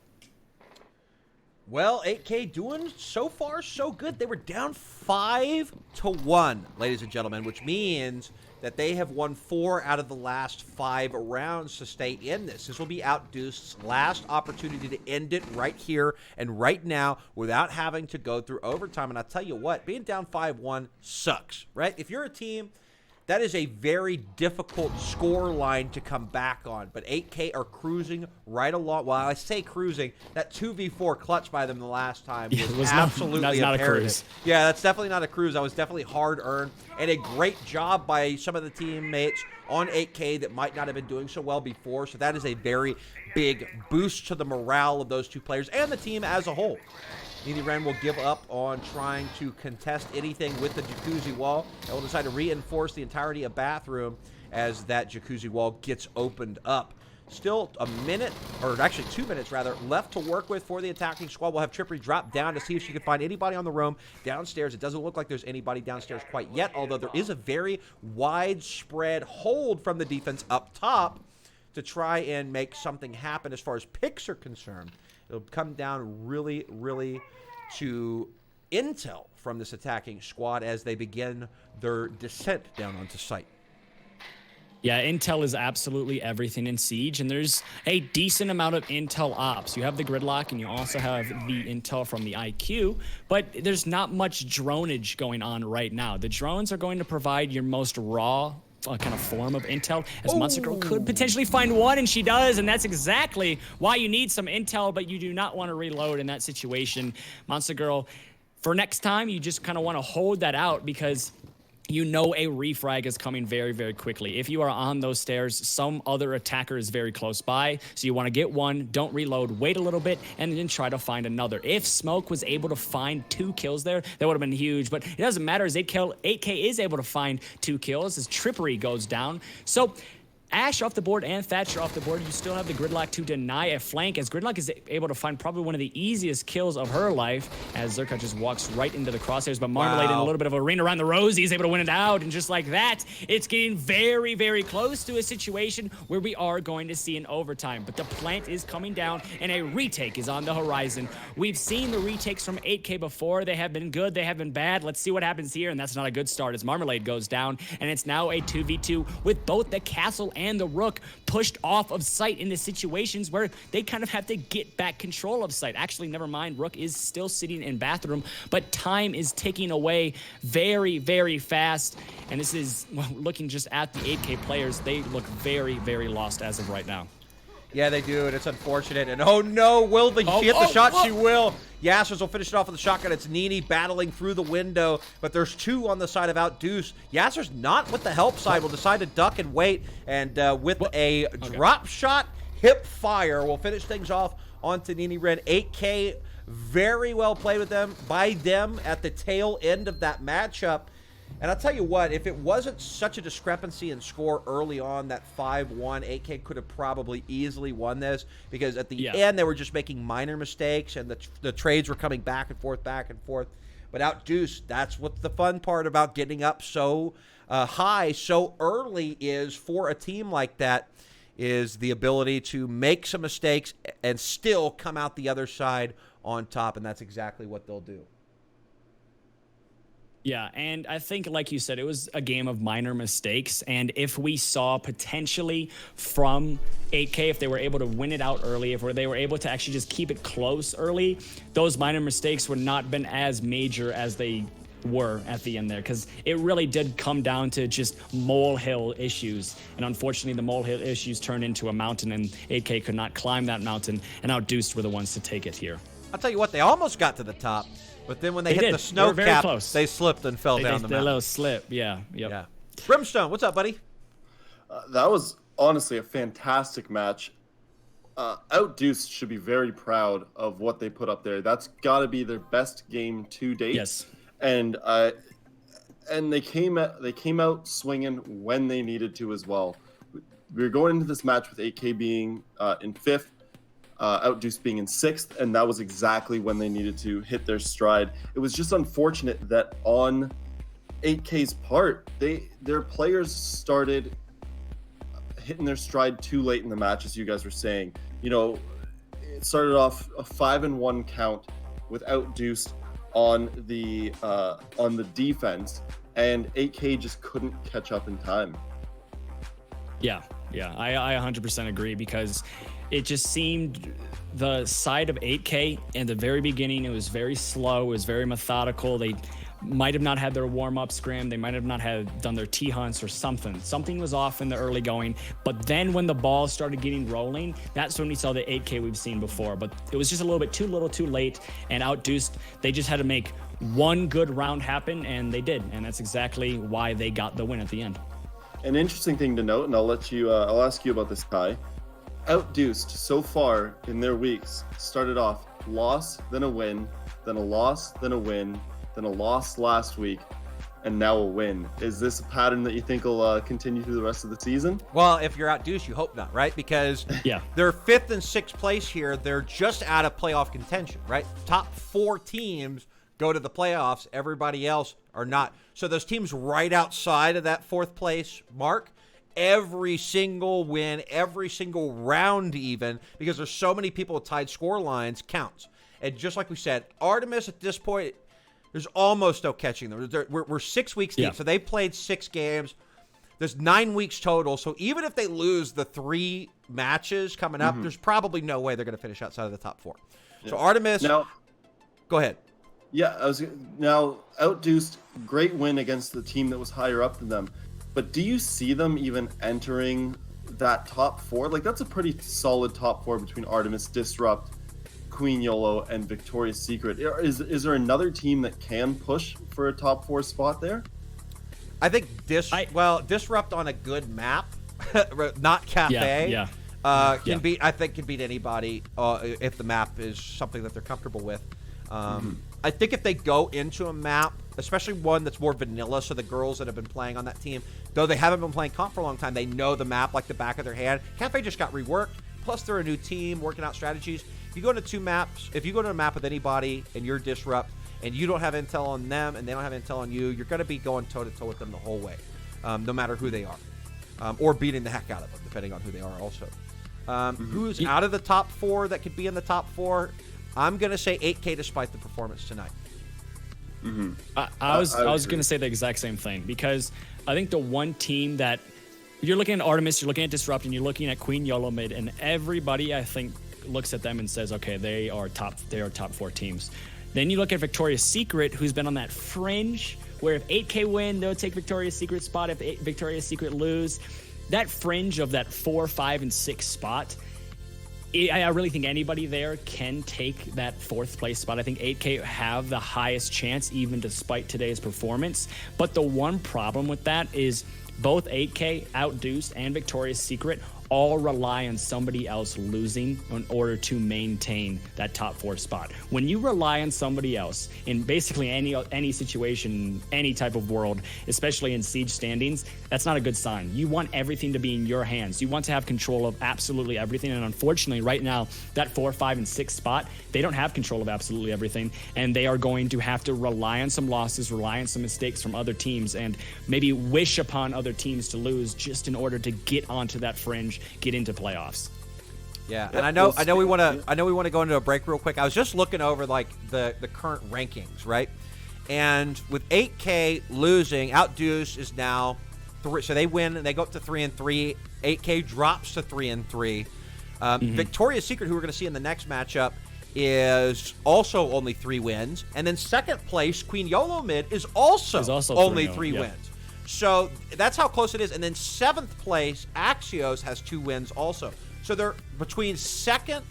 Well, 8K doing so far so good. They were down 5-1, ladies and gentlemen, which means that they have won 4 out of the last 5 rounds to stay in this. This will be OutDuced's last opportunity to end it right here and right now without having to go through overtime. And I'll tell you what, being down 5-1 sucks, right? If you're a team, that is a very difficult score line to come back on. But 8K are cruising right along. Well, I say cruising. That 2v4 clutch by them the last time was absolutely not a imperative. cruise. Yeah, that's definitely not a cruise. That was definitely hard-earned. And a great job by some of the teammates on 8K that might not have been doing so well before. So that is a very big boost to the morale of those 2 players and the team as a whole. Nini Ren will give up on trying to contest anything with the jacuzzi wall and will decide to reinforce the entirety of bathroom as that jacuzzi wall gets opened up. Still a minute, or actually 2 minutes rather, left to work with for the attacking squad. We'll have Trippery drop down to see if she can find anybody on the room downstairs. It doesn't look like there's anybody downstairs quite yet, although there is a very widespread hold from the defense up top to try and make something happen as far as picks are concerned. It'll come down really, really to intel from this attacking squad as they begin their descent down onto site. Yeah, intel is absolutely everything in Siege, and there's a decent amount of intel ops. You have the gridlock, and you also have the intel from the IQ, but there's not much dronage going on right now. The drones are going to provide your most raw kind of form of intel, as Monster Girl could potentially find one, and she does, and that's exactly why you need some intel, but you do not want to reload in that situation. Monster Girl, for next time, you just kind of want to hold that out, because you know a refrag is coming very, very quickly. If you are on those stairs, some other attacker is very close by, so you want to get one, don't reload, wait a little bit, and then try to find another. If Smoke was able to find 2 kills there, that would have been huge, but it doesn't matter, as 8K is able to find 2 kills as Trippery goes down. So Ash off the board and Thatcher off the board. You still have the Gridlock to deny a flank, as Gridlock is able to find probably one of the easiest kills of her life, as Zerka just walks right into the crosshairs, but Marmalade in a little bit of a ring around the rosy is able to win it out, and just like that, it's getting very, very close to a situation where we are going to see an overtime. But the plant is coming down, and a retake is on the horizon. We've seen the retakes from 8K before. They have been good, they have been bad. Let's see what happens here, and that's not a good start, as Marmalade goes down, and it's now a 2v2 with both the castle and the rook pushed off of site into situations where they kind of have to get back control of site. Actually, never mind, rook is still sitting in bathroom, but time is ticking away very, very fast. And this is, well, looking just at the 8K players, they look very, very lost as of right now. Yeah, they do, and it's unfortunate. And oh no, will she hit the shot? She will. Yasers will finish it off with the shotgun. It's Nini battling through the window, but there's 2 on the side of OutDuced. Yasers not with the help side, will decide to duck and wait, and with a drop shot, hip fire will finish things off onto Nini Ren. 8K, very well played with them by them at the tail end of that matchup. And I'll tell you what, if it wasn't such a discrepancy in score early on, that 5-1, 8K could have probably easily won this, because at the end, they were just making minor mistakes, and the trades were coming back and forth, back and forth. But OutDuced, that's what the fun part about getting up so high so early is for a team like that, is the ability to make some mistakes and still come out the other side on top, and that's exactly what they'll do. Yeah, and I think, like you said, it was a game of minor mistakes, and if we saw potentially from 8K, if they were able to win it out early, if they were able to actually just keep it close early, those minor mistakes would not have been as major as they were at the end there, because it really did come down to just molehill issues, and unfortunately the molehill issues turned into a mountain, and 8K could not climb that mountain, and OutDuced were the ones to take it here. I'll tell you what, they almost got to the top, but then when they hit the snow cap, they slipped and fell down the mountain. A little slip, yeah. Brimstone, what's up, buddy? That was honestly a fantastic match. OutDuced should be very proud of what they put up there. That's got to be their best game to date. Yes. And they came out swinging when they needed to as well. We were going into this match with 8K being in 5th, OutDuced being in 6th, and that was exactly when they needed to hit their stride. It was just unfortunate that on 8K's part, their players started hitting their stride too late in the match, as you guys were saying. You know, it started off a 5-1 count with OutDuced on the defense, and 8K just couldn't catch up in time. Yeah, I 100% agree, because it just seemed the side of 8K in the very beginning, it was very slow, it was very methodical. They might have not had their warm-up scrim, they might have not had done their T-hunts or something. Something was off in the early going, but then when the ball started getting rolling, that's when we saw the 8K we've seen before. But it was just a little bit too little too late, and OutDuced, they just had to make one good round happen, and they did, and that's exactly why they got the win at the end. An interesting thing to note, and I'll ask you about this, Kai. OutDuced so far in their weeks started off loss, then a win, then a loss, then a win, then a loss last week, and now a win. Is this a pattern that you think will continue through the rest of the season? Well, if you're OutDuced, you hope not, right? Because they're 5th and 6th place here. They're just out of playoff contention, right? Top 4 teams go to the playoffs. Everybody else are not. So those teams right outside of that 4th place mark, every single win, every single round even, because there's so many people with tied score lines, counts. And just like we said, Artemis at this point, there's almost no catching them. We're 6 weeks deep, so they played 6 games. There's 9 weeks total, so even if they lose the 3 matches coming up, there's probably no way they're going to finish outside of the top 4. Yeah. So Artemis, now, go ahead. Yeah, now OutDuced, great win against the team that was higher up than them. But do you see them even entering that top 4? Like, that's a pretty solid top 4 between Artemis, Disrupt, Queen YOLO, and Victoria's Secret. Is there another team that can push for a top 4 spot there? I think Disrupt on a good map, not Cafe. Can beat. I think can beat anybody if the map is something that they're comfortable with. I think if they go into a map, especially one that's more vanilla, so the girls that have been playing on that team, though they haven't been playing comp for a long time, they know the map like the back of their hand. Cafe just got reworked. Plus, they're a new team working out strategies. If you go into 2 maps, if you go to a map with anybody and you're Disrupt and you don't have intel on them and they don't have intel on you, you're going to be going toe-to-toe with them the whole way, no matter who they are, or beating the heck out of them, depending on who they are also. Who's out of the top 4 that could be in the top 4? I'm going to say 8K despite the performance tonight. I was going to say the exact same thing, because I think the one team that you're looking at Artemis, you're looking at Disrupt, and you're looking at Queen YOLO mid, and everybody I think looks at them and says, okay, they are top 4 teams. Then you look at Victoria's Secret, who's been on that fringe where if 8K win, they'll take Victoria's Secret spot. If Victoria's Secret lose, that fringe of that 4, 5, and 6 spot, I really think anybody there can take that 4th place spot. I think 8K have the highest chance, even despite today's performance. But the one problem with that is both 8K, OutDuced, and Victoria's Secret all rely on somebody else losing in order to maintain that top 4 spot. When you rely on somebody else in basically any situation, any type of world, especially in siege standings, that's not a good sign. You want everything to be in your hands. You want to have control of absolutely everything. And unfortunately, right now, that 4, 5, and 6 spot, they don't have control of absolutely everything. And they are going to have to rely on some losses, rely on some mistakes from other teams, and maybe wish upon other teams to lose just in order to get onto that fringe, get into playoffs. Yeah, and I know we want to go into a break real quick. I was just looking over like the current rankings, right? And with 8K losing, OutDuced is now 3, so they win and they go up to 3-3. 8K drops to 3-3. Victoria's Secret, who we're going to see in the next matchup, is also only 3 wins, and then second place Queen YOLO mid is also only 3 wins. So that's how close it is. And then 7th place, Axios, has 2 wins also. So they're between 3rd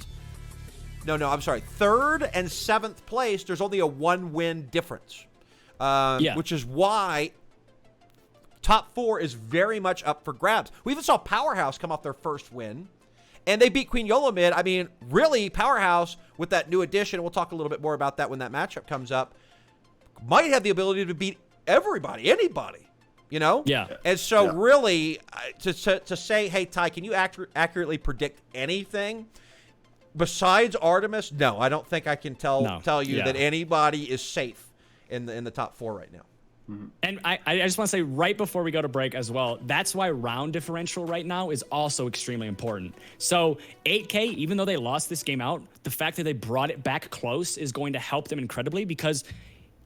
and 7th place, there's only a 1-win difference. Which is why top 4 is very much up for grabs. We even saw Powerhouse come off their first win, and they beat Queen YOLO mid. I mean, really, Powerhouse, with that new addition, we'll talk a little bit more about that when that matchup comes up, might have the ability to beat anybody. You know? Yeah. And so really, to say, hey, Ty, can you accurately predict anything besides Artemis? No, I don't think I can tell you that anybody is safe in the top 4 right now. And I just want to say right before we go to break as well, that's why round differential right now is also extremely important. So 8K, even though they lost this game out, the fact that they brought it back close is going to help them incredibly, because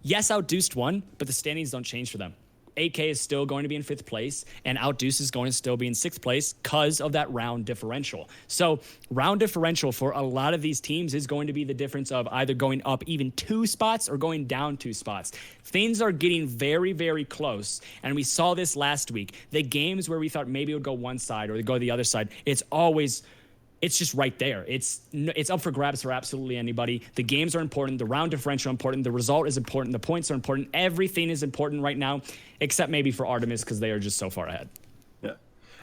yes, OutDuced won, but the standings don't change for them. 8K is still going to be in 5th place, and OutDuced is going to still be in 6th place because of that round differential. So round differential for a lot of these teams is going to be the difference of either going up even 2 spots or going down 2 spots. Things are getting very, very close, and we saw this last week. The games where we thought maybe it would go one side or they go the other side, it's just right there. It's up for grabs for absolutely anybody. The games are important. The round differential important. The result is important. The points are important. Everything is important right now, except maybe for Artemis, because they are just so far ahead. Yeah,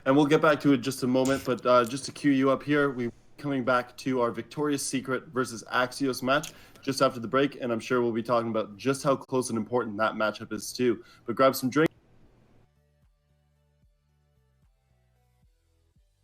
and we'll get back to it in just a moment. But just to cue you up here, we're coming back to our Victoria's Secret versus Axios match just after the break, and I'm sure we'll be talking about just how close and important that matchup is too. But grab some drink.